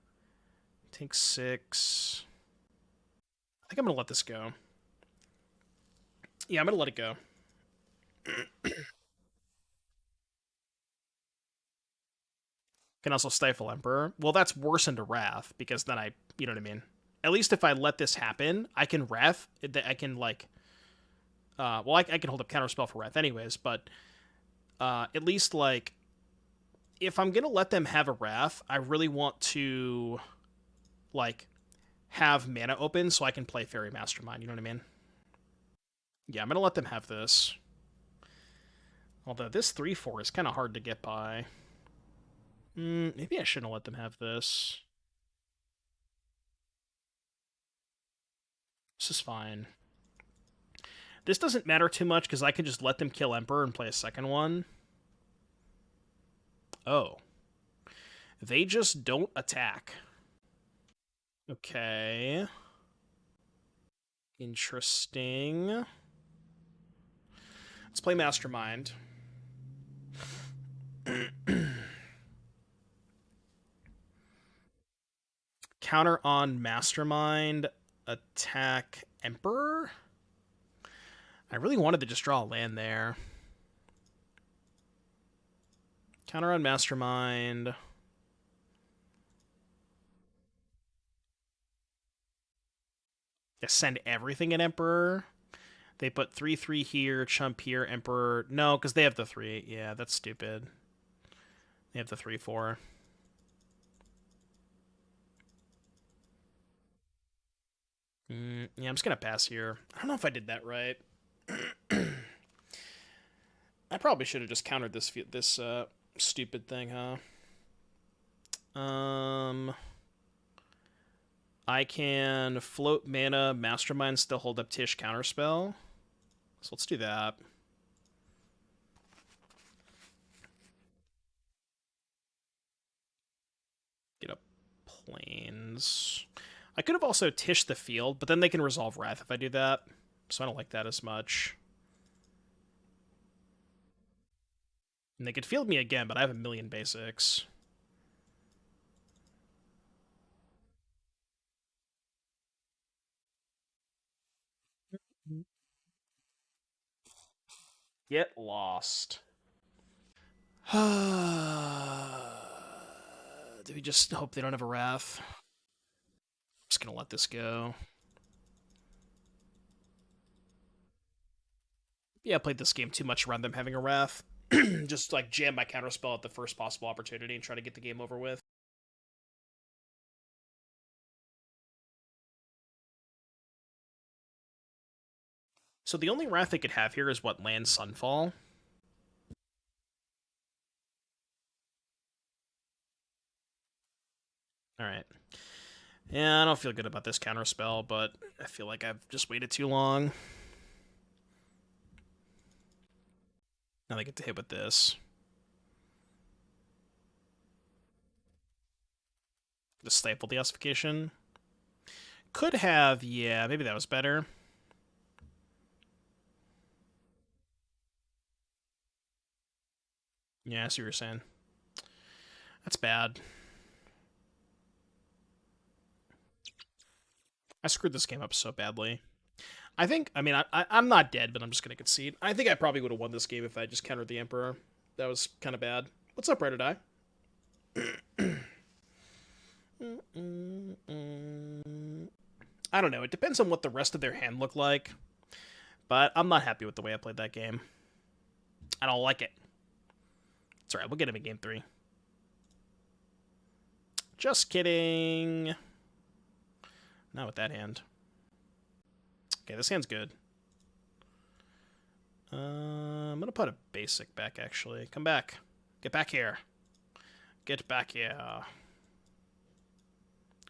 take 6. I think I'm going to let this go. Yeah, I'm going to let it go. Can also Stifle Emperor. Well, that's worse into Wrath, because then you know what I mean? At least if I let this happen, I can Wrath, I can, like... well, I can hold up Counterspell for Wrath anyways, but at least, like... If I'm going to let them have a Wrath, I really want to, like, have mana open so I can play Fairy Mastermind, you know what I mean? Yeah, I'm going to let them have this. Although this 3-4 is kind of hard to get by. Maybe I shouldn't let them have this. This is fine. This doesn't matter too much because I can just let them kill Emperor and play a second one. Oh. They just don't attack. Okay. Interesting. Let's play Mastermind. Counter on Mastermind, attack Emperor? I really wanted to just draw a land there. Counter on Mastermind. Yeah, send everything at Emperor. They put 3/3 here, chump here, Emperor. No, because they have the 3. Yeah, that's stupid. They have the 3/4. Yeah, I'm just gonna pass here. I don't know if I did that right. I probably should have just countered this stupid thing, huh? I can float mana, Mastermind, still hold up Tish counterspell. So let's do that. Get up planes. I could have also Tish the field, but then they can resolve Wrath if I do that. So I don't like that as much. And they could field me again, but I have a million basics. Get lost. Do we just hope they don't have a Wrath? I'm just gonna let this go. Yeah, I played this game too much around them having a Wrath. Just like jam my counterspell at the first possible opportunity and try to get the game over with. So the only Wrath they could have here is what, land Sunfall? Alright. Yeah, I don't feel good about this counterspell, but I feel like I've just waited too long. Now they get to hit with this. Just stifle the ossification. Could have, yeah, maybe that was better. Yeah, I see what you're saying. That's bad. I screwed this game up so badly. I'm not dead, but I'm just going to concede. I think I probably would have won this game if I just countered the Emperor. That was kind of bad. What's up, Red Eye? I don't know. It depends on what the rest of their hand look like. But I'm not happy with the way I played that game. I don't like it. It's alright. We'll get him in game 3. Just kidding. Not with that hand. Okay, this hand's good. I'm going to put a basic back, actually. Come back. Get back here. Get back here.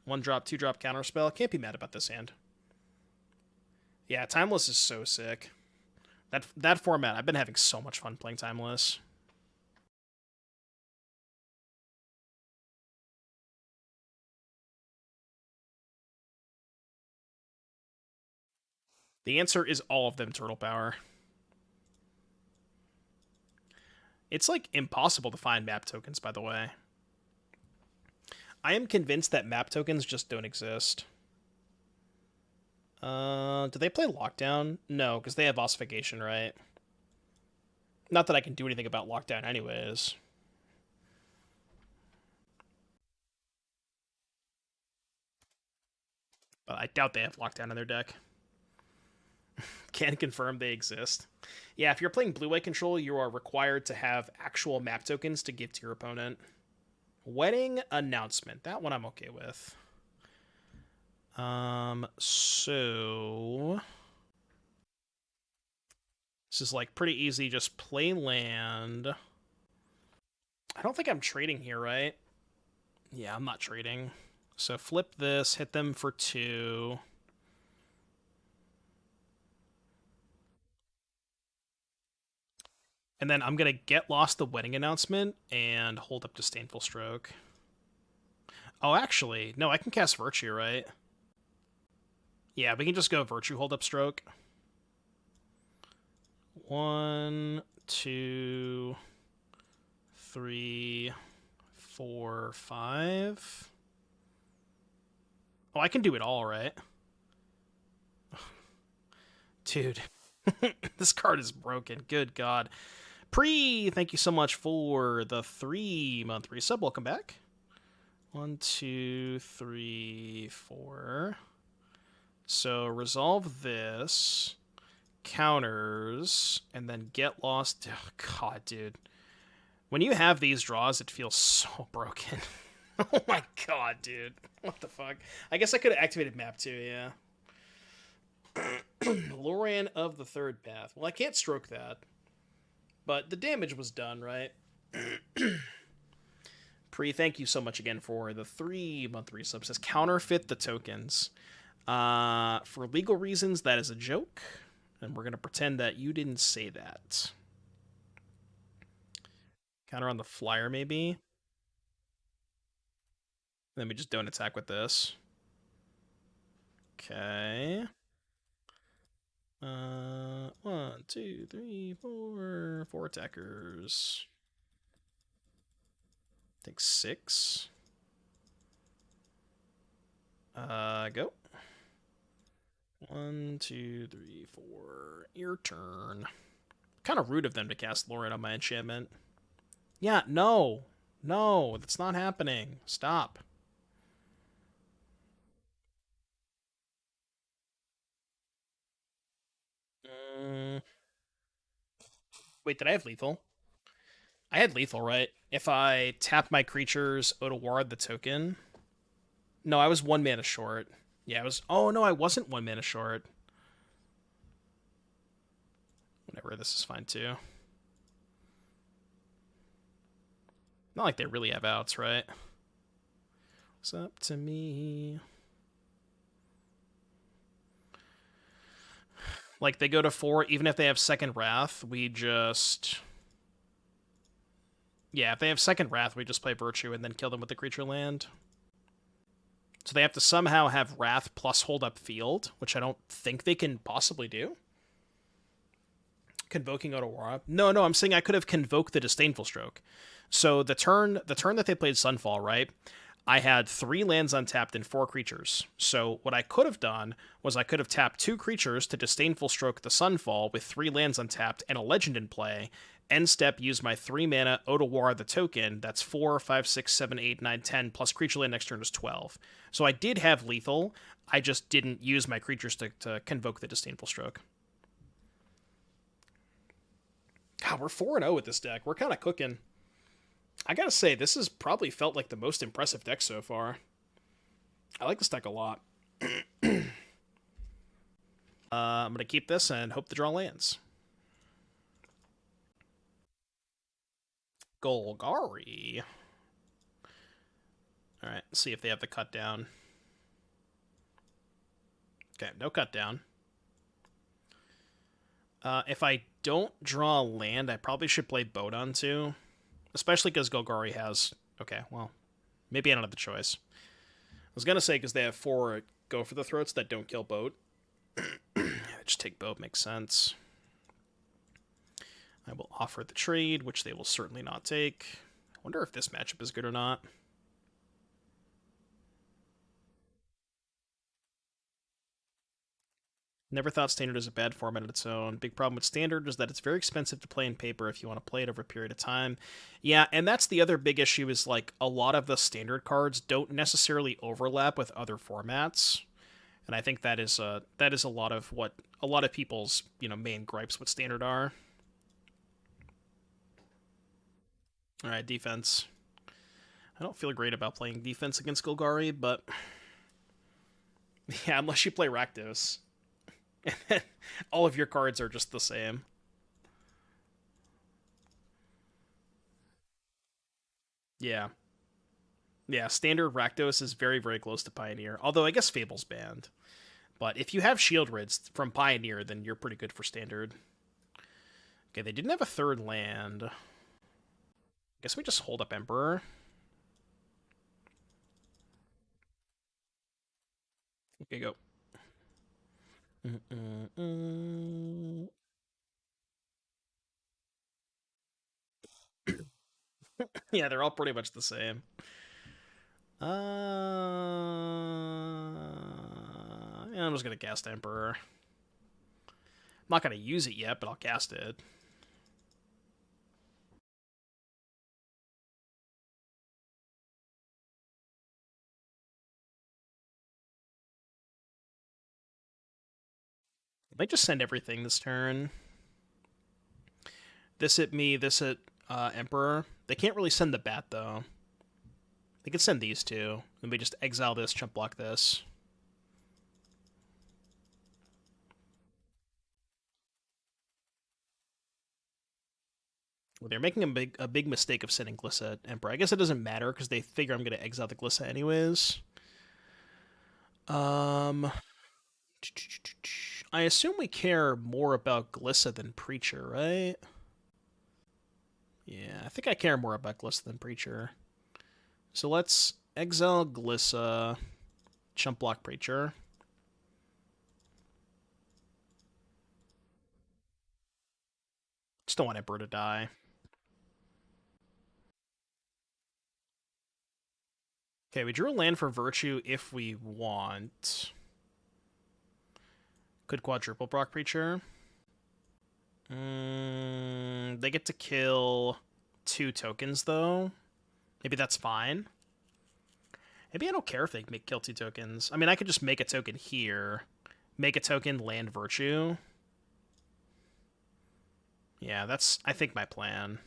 1-drop, 2-drop counterspell. Can't be mad about this hand. Yeah, Timeless is so sick. That format, I've been having so much fun playing Timeless. The answer is all of them Turtle Power. It's like impossible to find map tokens, by the way. I am convinced that map tokens just don't exist. Do they play Lockdown? No, because they have Ossification, right? Not that I can do anything about Lockdown anyways. But I doubt they have Lockdown in their deck. Can confirm they exist. Yeah, if you're playing blue-white control, you are required to have actual map tokens to give to your opponent. Wedding announcement. That one I'm okay with. So This is like pretty easy. Just play land. I don't think I'm trading here, right? Yeah, I'm not trading. So flip this, hit them for 2. And then I'm going to get lost the wedding announcement and hold up Disdainful Stroke. Oh, actually, no, I can cast Virtue, right? Yeah, we can just go Virtue hold up Stroke. 1, 2, 3, 4, 5. Oh, I can do it all, right? Dude, this card is broken. Good God. Thank you so much for the 3-month resub. Welcome back. 1, 2, 3, 4. So resolve this, counters, and then get lost. Oh, God, dude. When you have these draws, it feels so broken. Oh my God, dude. What the fuck? I guess I could have activated map 2, yeah. Lorian of the Third Path. Well, I can't stroke that. But the damage was done, right? Thank you so much again for the 3-month resub. Says counterfeit the tokens. For legal reasons, that is a joke. And we're going to pretend that you didn't say that. Counter on the flyer, maybe? Then we just don't attack with this. Okay. 1, 2, 3, 4. 4 attackers. I think 6. Go. 1, 2, 3, 4. Your turn. Kind of rude of them to cast Lauren on my enchantment. Yeah, no. No, that's not happening. Stop. Mm, wait, did I have lethal? I had lethal, right? If I tap my creatures, Otaward the token. No, I was 1 mana short. Yeah, I was. Oh, no, I wasn't 1 mana short. Whatever, this is fine too. Not like they really have outs, right? It's up to me. Like, they go to 4, even if they have second Wrath, we just. Yeah, if they have second Wrath, we just play Virtue and then kill them with the creature land. So they have to somehow have Wrath plus hold up field, which I don't think they can possibly do. Convoking Otawara. No, I'm saying I could have convoked the Disdainful Stroke. So the turn that they played Sunfall, right? I had 3 lands untapped and 4 creatures. So what I could have done was I could have tapped 2 creatures to Disdainful Stroke the Sunfall with 3 lands untapped and a legend in play. End step, use my 3 mana Otawara the token. That's 4, 5, 6, 7, 8, 9, 10, plus creature land next turn is 12. So I did have lethal. I just didn't use my creatures to convoke the Disdainful Stroke. God, we're 4-0 with this deck. We're kind of cooking. I gotta say, this has probably felt like the most impressive deck so far. I like this deck a lot. I'm gonna keep this and hope the draw lands. Golgari. Alright, see if they have the cut down. Okay, no cut down. If I don't draw land, I probably should play Bodon too. Especially because Golgari has... Okay, well, maybe I don't have the choice. I was going to say because they have 4 Go for the Throats that don't kill Boat. Just take Boat, makes sense. I will offer the trade, which they will certainly not take. I wonder if this matchup is good or not. Never thought Standard is a bad format on its own. Big problem with Standard is that it's very expensive to play in paper if you want to play it over a period of time. Yeah, and that's the other big issue is like a lot of the Standard cards don't necessarily overlap with other formats. And I think that is a lot of what a lot of people's, main gripes with Standard are. All right, defense. I don't feel great about playing defense against Golgari, but yeah, unless you play Rakdos. All of your cards are just the same. Yeah. Yeah, standard Rakdos is very, very close to Pioneer. Although I guess Fable's banned. But if you have Shield Rids from Pioneer, then you're pretty good for standard. Okay, they didn't have a third land. Guess we just hold up Emperor. Okay, go. Yeah, they're all pretty much the same. Yeah, I'm just gonna cast Emperor. I'm not gonna use it yet, but I'll cast it. I might just send everything this turn. This hit me, this hit Emperor. They can't really send the bat, though. They can send these two. Then we just exile this, chump block this. Well, they're making a big mistake of sending Glissa at Emperor. I guess it doesn't matter, because they figure I'm going to exile the Glissa anyways. I assume we care more about Glissa than Preacher, right? Yeah, I think I care more about Glissa than Preacher. So let's exile Glissa, chump block Preacher. Just don't want Emperor to die. Okay, we drew a land for Virtue if we want. Could quadruple Brock Preacher. They get to kill 2 tokens, though. Maybe that's fine. Maybe I don't care if they kill 2 tokens. I mean, I could just make a token here. Make a token, land Virtue. Yeah, that's, I think, my plan.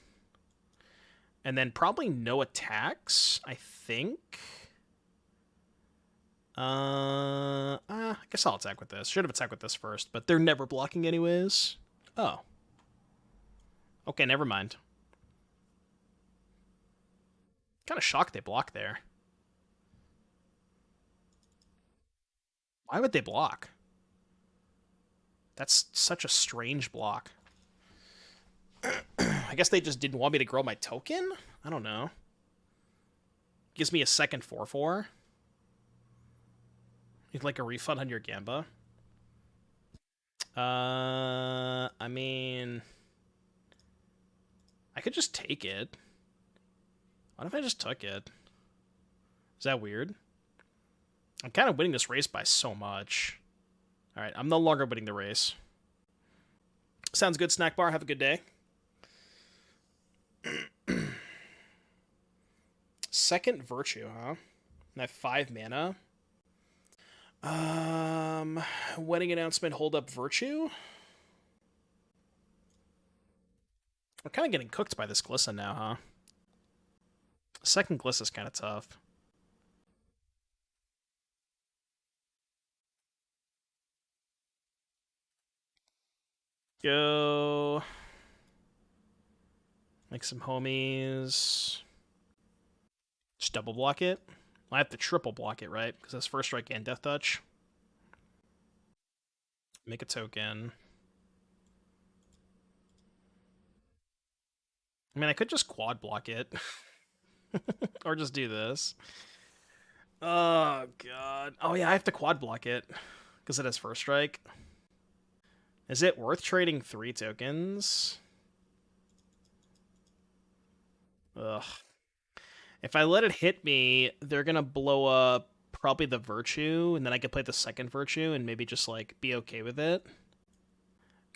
And then probably no attacks, I think. I guess I'll attack with this. Should have attacked with this first, but they're never blocking anyways. Oh. Okay, never mind. Kind of shocked they blocked there. Why would they block? That's such a strange block. I guess they just didn't want me to grow my token? I don't know. Gives me a second 4/4. You'd like a refund on your Gamba? I mean, I could just take it. What if I just took it? Is that weird? I'm kind of winning this race by so much. Alright, I'm no longer winning the race. Sounds good, Snack Bar. Have a good day. Second Virtue, huh? I have 5 mana. Wedding announcement, hold up Virtue. We're kind of getting cooked by this Glissa now, huh? Second Glissa is kind of tough. Go. Make some homies. Just double block it. I have to triple block it, right? Because that's first strike and death touch. Make a token. I mean, I could just quad block it. Or just do this. Oh, God. Oh, yeah, I have to quad block it. Because it has first strike. Is it worth trading 3 tokens? Ugh. If I let it hit me, they're gonna blow up probably the Virtue, and then I could play the second Virtue and maybe just, like, be okay with it.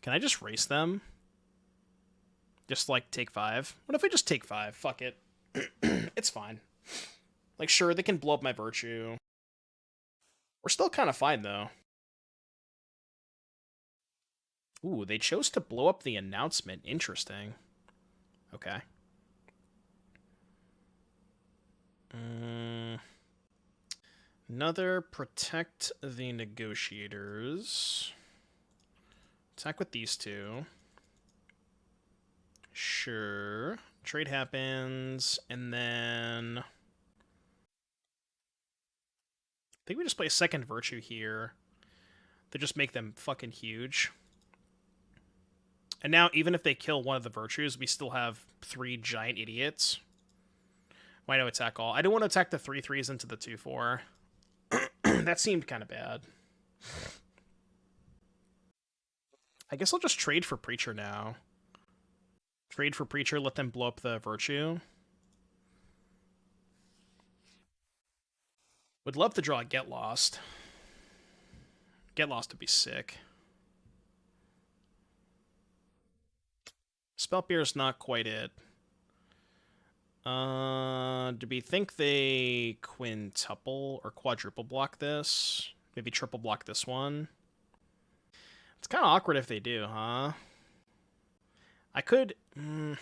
Can I just race them? Just, like, take 5? What if I just take 5? Fuck it. It's fine. Like, sure, they can blow up my Virtue. We're still kind of fine, though. Ooh, they chose to blow up the announcement. Interesting. Okay. Another protect the negotiators. Attack with these 2. Sure. Trade happens, and then I think we just play a second Virtue here to just make them fucking huge. And now, even if they kill one of the Virtues, we still have 3 giant idiots. Why no attack all? I don't want to attack the 3/3s into the 2/4. That seemed kind of bad. I guess I'll just trade for Preacher now. Trade for Preacher, let them blow up the Virtue. Would love to draw a Get Lost. Get Lost would be sick. Spellbear's not quite it. Do we think they quintuple or quadruple block this? Maybe triple block this one? It's kind of awkward if they do, huh? I could map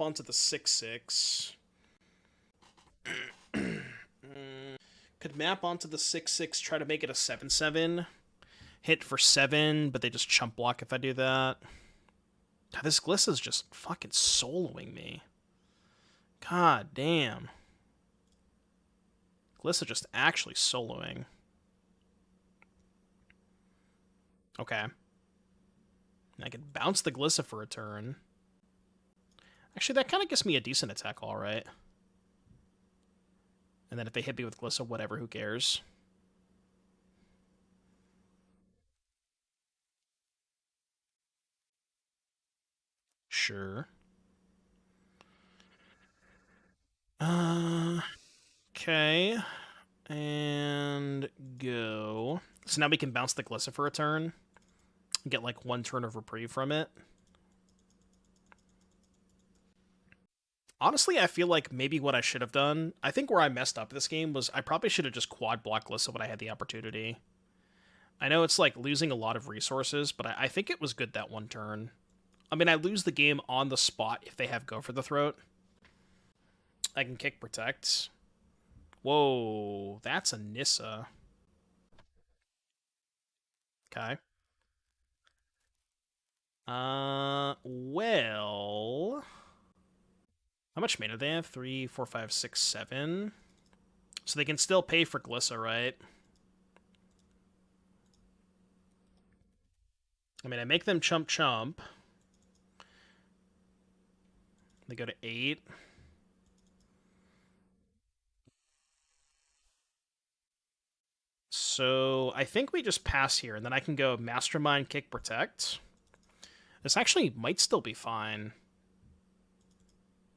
onto the 6/6. Could map onto the 6/6, try to make it a 7/7. Hit for 7, but they just chump block if I do that. God, this Glissa's just fucking soloing me. God damn. Glissa just actually soloing. Okay. I can bounce the Glissa for a turn. Actually, that kind of gives me a decent attack, alright. And then if they hit me with Glissa, whatever, who cares? Sure. Okay. And go. So now we can bounce the Glissa for a turn. Get like 1 turn of reprieve from it. Honestly, I feel like maybe what I should have done, I think where I messed up this game was I probably should have just quad blocked Glissa when I had the opportunity. I know it's like losing a lot of resources, but I think it was good that 1 turn. I mean, I lose the game on the spot if they have Go for the Throat. I can kick Protect. Whoa, that's a Nissa. Okay. Well... How much mana do they have? 3, 4, 5, 6, 7. So they can still pay for Glissa, right? I mean, I make them chump chump. They go to 8. So I think we just pass here, and then I can go Mastermind, Kick, Protect. This actually might still be fine.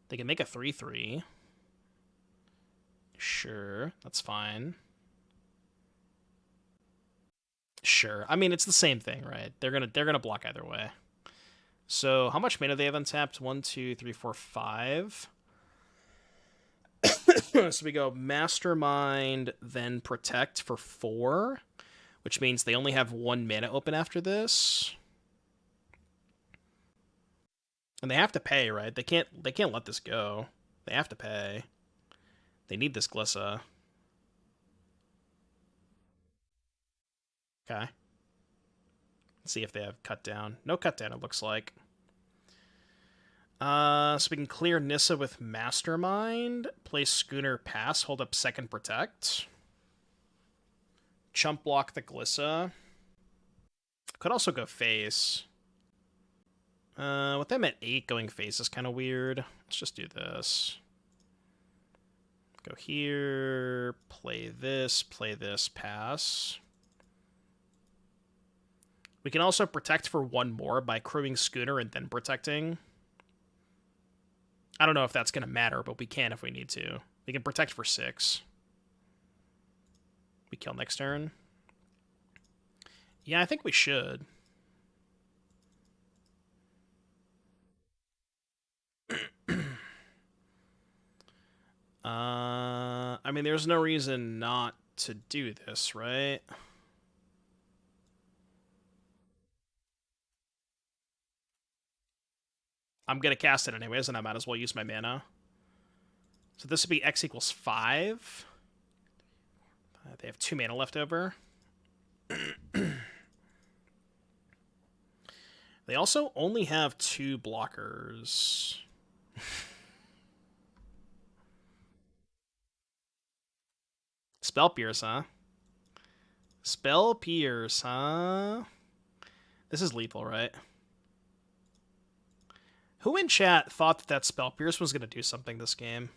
They can make a 3/3. Sure, that's fine. Sure. I mean, it's the same thing, right? They're gonna block either way. So how much mana do they have untapped? 1, 2, 3, 4, 5. So we go Mastermind, then Protect for 4, which means they only have 1 mana open after this. And they have to pay, right? They can't let this go. They have to pay. They need this Glissa. Okay. Let's see if they have cut down. No cut down, it looks like. So we can clear Nissa with Mastermind, play Schooner, pass, hold up second Protect. Chump block the Glissa. Could also go face. With them at 8, going face is kind of weird. Let's just do this. Go here, play this, pass. We can also protect for 1 more by crewing Schooner and then protecting. I don't know if that's going to matter, but we can if we need to. We can protect for 6. We kill next turn. Yeah, I think we should. I mean, there's no reason not to do this, right? I'm going to cast it anyways, and I might as well use my mana. So this would be X equals 5. They have 2 mana left over. They also only have 2 blockers. Spell Pierce, huh? Spell Pierce, huh? This is lethal, right? Who in chat thought that Spell Pierce was going to do something this game?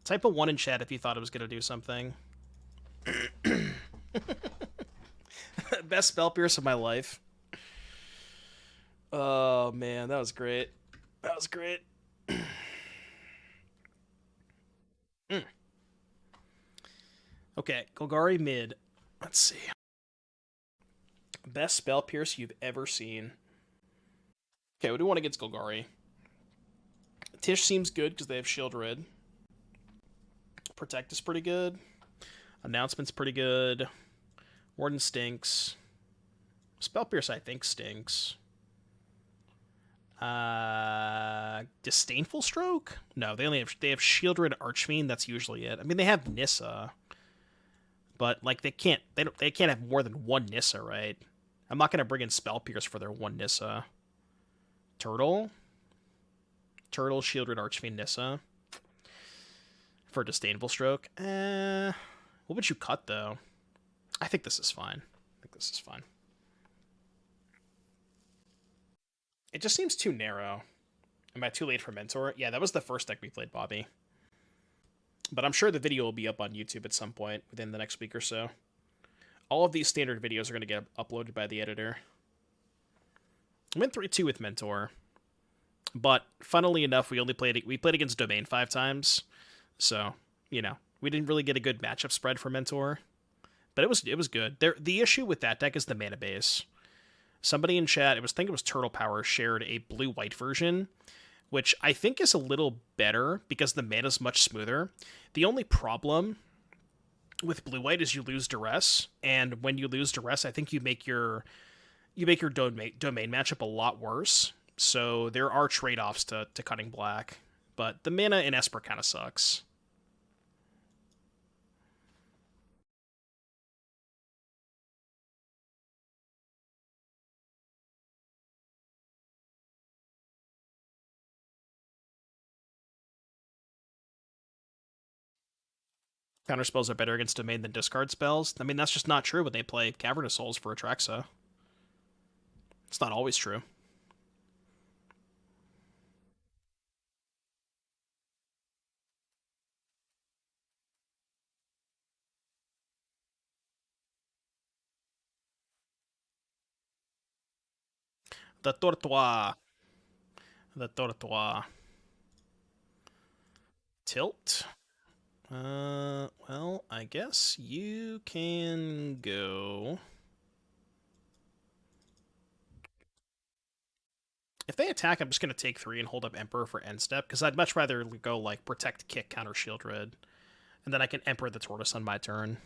Type a 1 in chat if you thought it was going to do something. Best Spell Pierce of my life. Oh, man, that was great. That was great. Okay, Golgari mid. Let's see. Best Spell Pierce you've ever seen. Okay, what do we want against Golgari? Tish seems good because they have Shield Red. Protect is pretty good. Announcement's pretty good. Warden stinks. Spell Pierce, I think, stinks. Disdainful Stroke? No, they have Shield Red Archfiend. That's usually it. I mean, they have Nissa, but like they can't have more than one Nissa, right? I'm not gonna bring in Spell Pierce for their one Nissa. Turtle, Shield Red Archfiend, Nissa for Disdainful Stroke. What would you cut though? I think this is fine. It just seems too narrow. Am I too late for Mentor? Yeah, that was the first deck we played, Bobby. But I'm sure the video will be up on YouTube at some point within the next week or so. All of these standard videos are going to get uploaded by the editor. I went 3-2 with Mentor. But funnily enough, we played against Domain 5 times. So, you know, we didn't really get a good matchup spread for Mentor. But it was good. The issue with that deck is the mana base. Somebody in chat, I think it was Turtle Power, shared a blue-white version, which I think is a little better because the mana's much smoother. The only problem with blue-white is you lose duress, and when you lose duress, I think you make your domain matchup a lot worse. So there are trade-offs to cutting black, but the mana in Esper kind of sucks. Counter spells are better against domain than discard spells. I mean, that's just not true when they play Cavernous Souls for Atraxa. It's not always true. The Tortoise. The Tortoise. Tilt. Well, I guess you can go. If they attack, I'm just going to take 3 and hold up Emperor for end step, because I'd much rather go, like, Protect, Kick, Counter, Shield Red. And then I can Emperor the Tortoise on my turn.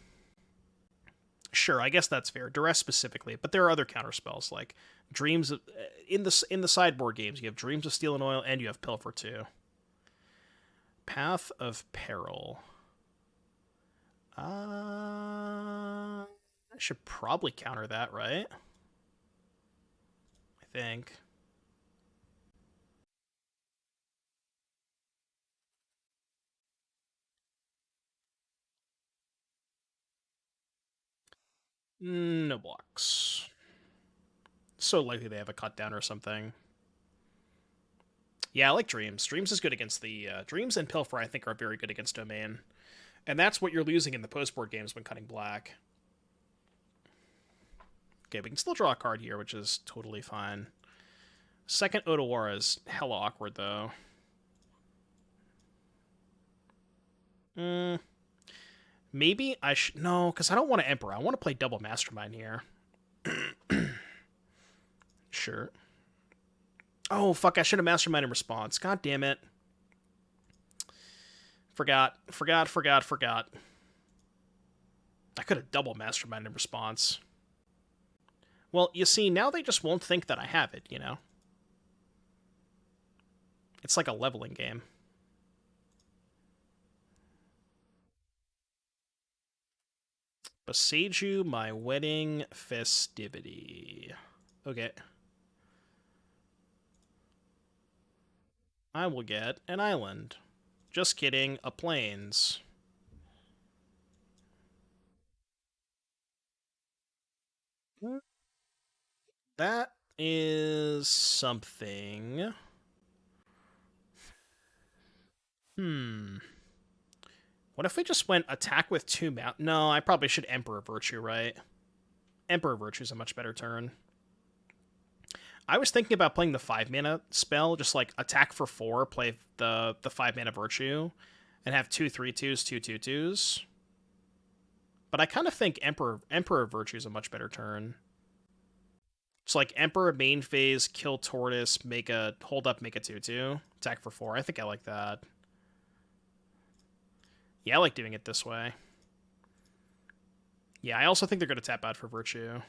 Sure, I guess that's fair. Duress specifically, but there are other counter spells, like Dreams of, in the sideboard games, you have Dreams of Steel and Oil, and you have Pilfer too. Path of Peril. I should probably counter that, right? I think. No blocks. So likely they have a cut down or something. Yeah, I like Dreams. Dreams is good against the Dreams, and Pilfer I think are very good against Domain. And that's what you're losing in the post-board games when cutting black. Okay, we can still draw a card here, which is totally fine. Second Otawara is hella awkward, though. Maybe I should... No, because I don't want to Emperor. I want to play double Mastermind here. Sure. Oh, fuck, I should have Mastermind in response. God damn it. Forgot. I could have double Mastermind in response. Well, you see, now they just won't think that I have it, you know? It's like a leveling game. Beseiju my wedding festivity. Okay. I will get an island. Just kidding, a plains. That is something. What if we just went attack with 2 mount? No, I probably should Emperor Virtue, right? Emperor Virtue is a much better turn. I was thinking about playing the 5 mana spell, just like attack for 4, play the 5 mana Virtue, and have 2 3/2s, 2 2/2s. But I kind of think Emperor Virtue is a much better turn. It's like Emperor main phase, kill Tortoise, make a hold up, make a 2/2, attack for 4. I think I like that. Yeah, I like doing it this way. Yeah, I also think they're going to tap out for Virtue.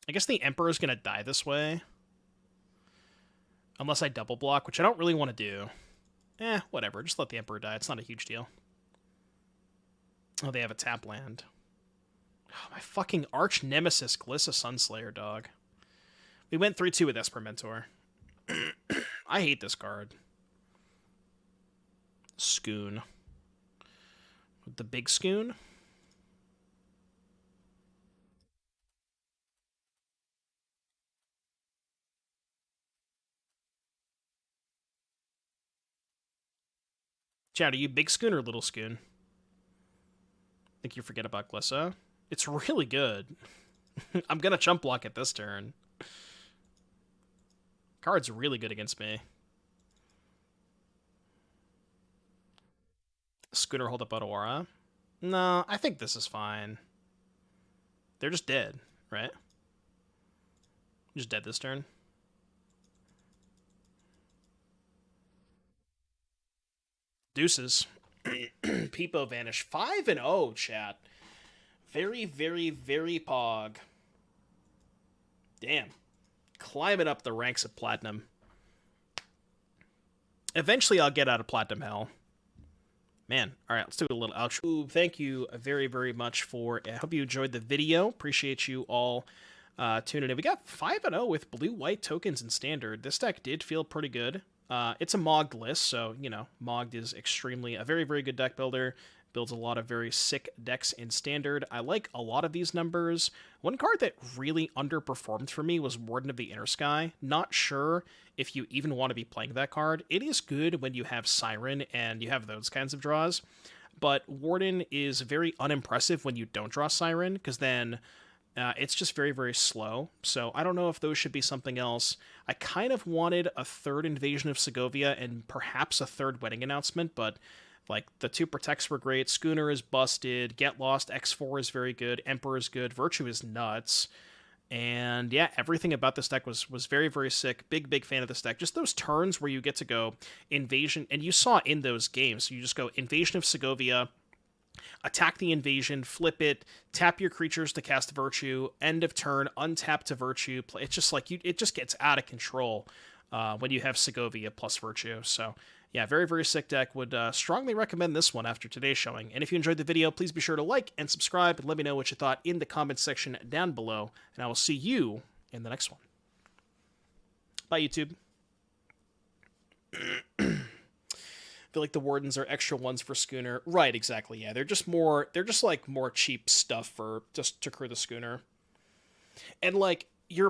I guess the Emperor's going to die this way. Unless I double block, which I don't really want to do. Whatever. Just let the Emperor die. It's not a huge deal. Oh, they have a tap land. Oh, my fucking arch nemesis, Glissa Sunslayer, dog. We went 3-2 with Esper Mentor. I hate this card. Scoon. The big Scoon? Chad, are you big Scoon or little Scoon? I think you forget about Glissa. It's really good. I'm gonna chump block it this turn. Card's really good against me. Schooner hold up Otawara. No, I think this is fine. They're just dead, right? Just dead this turn. Deuces. Peepo vanish. 5-0, chat. Very, very, very pog. Damn. Climbing up the ranks of Platinum. Eventually I'll get out of Platinum Hell. Man, all right, let's do a little outro. Thank you very, very much for. I hope you enjoyed the video. Appreciate you all tuning in. We got 5-0 with blue-white tokens in Standard. This deck did feel pretty good. It's a Mogged list, so, you know, Mogged is extremely a very, very good deck builder. Builds a lot of very sick decks in Standard. I like a lot of these numbers. One card that really underperformed for me was Warden of the Inner Sky. Not sure if you even want to be playing that card. It is good when you have Siren and you have those kinds of draws, but Warden is very unimpressive when you don't draw Siren, because then it's just very, very slow. So I don't know if those should be something else. I kind of wanted a third Invasion of Segovia and perhaps a third Wedding Announcement, but like, the 2 protects were great. Schooner is busted. Get Lost X4 is very good. Emperor is good. Virtue is nuts. And yeah, everything about this deck was very, very sick. Big, big fan of this deck. Just those turns where you get to go Invasion, and you saw in those games, you just go Invasion of Segovia, attack the invasion, flip it, tap your creatures to cast Virtue, end of turn, untap to Virtue. It's just like, it just gets out of control when you have Segovia plus Virtue. So yeah, very, very sick deck. Would strongly recommend this one after today's showing. And if you enjoyed the video, please be sure to like and subscribe and let me know what you thought in the comments section down below. And I will see you in the next one. Bye, YouTube. I feel like the Wardens are extra ones for Schooner. Right, exactly, yeah. They're just like more cheap stuff for just to crew the Schooner. And like, you're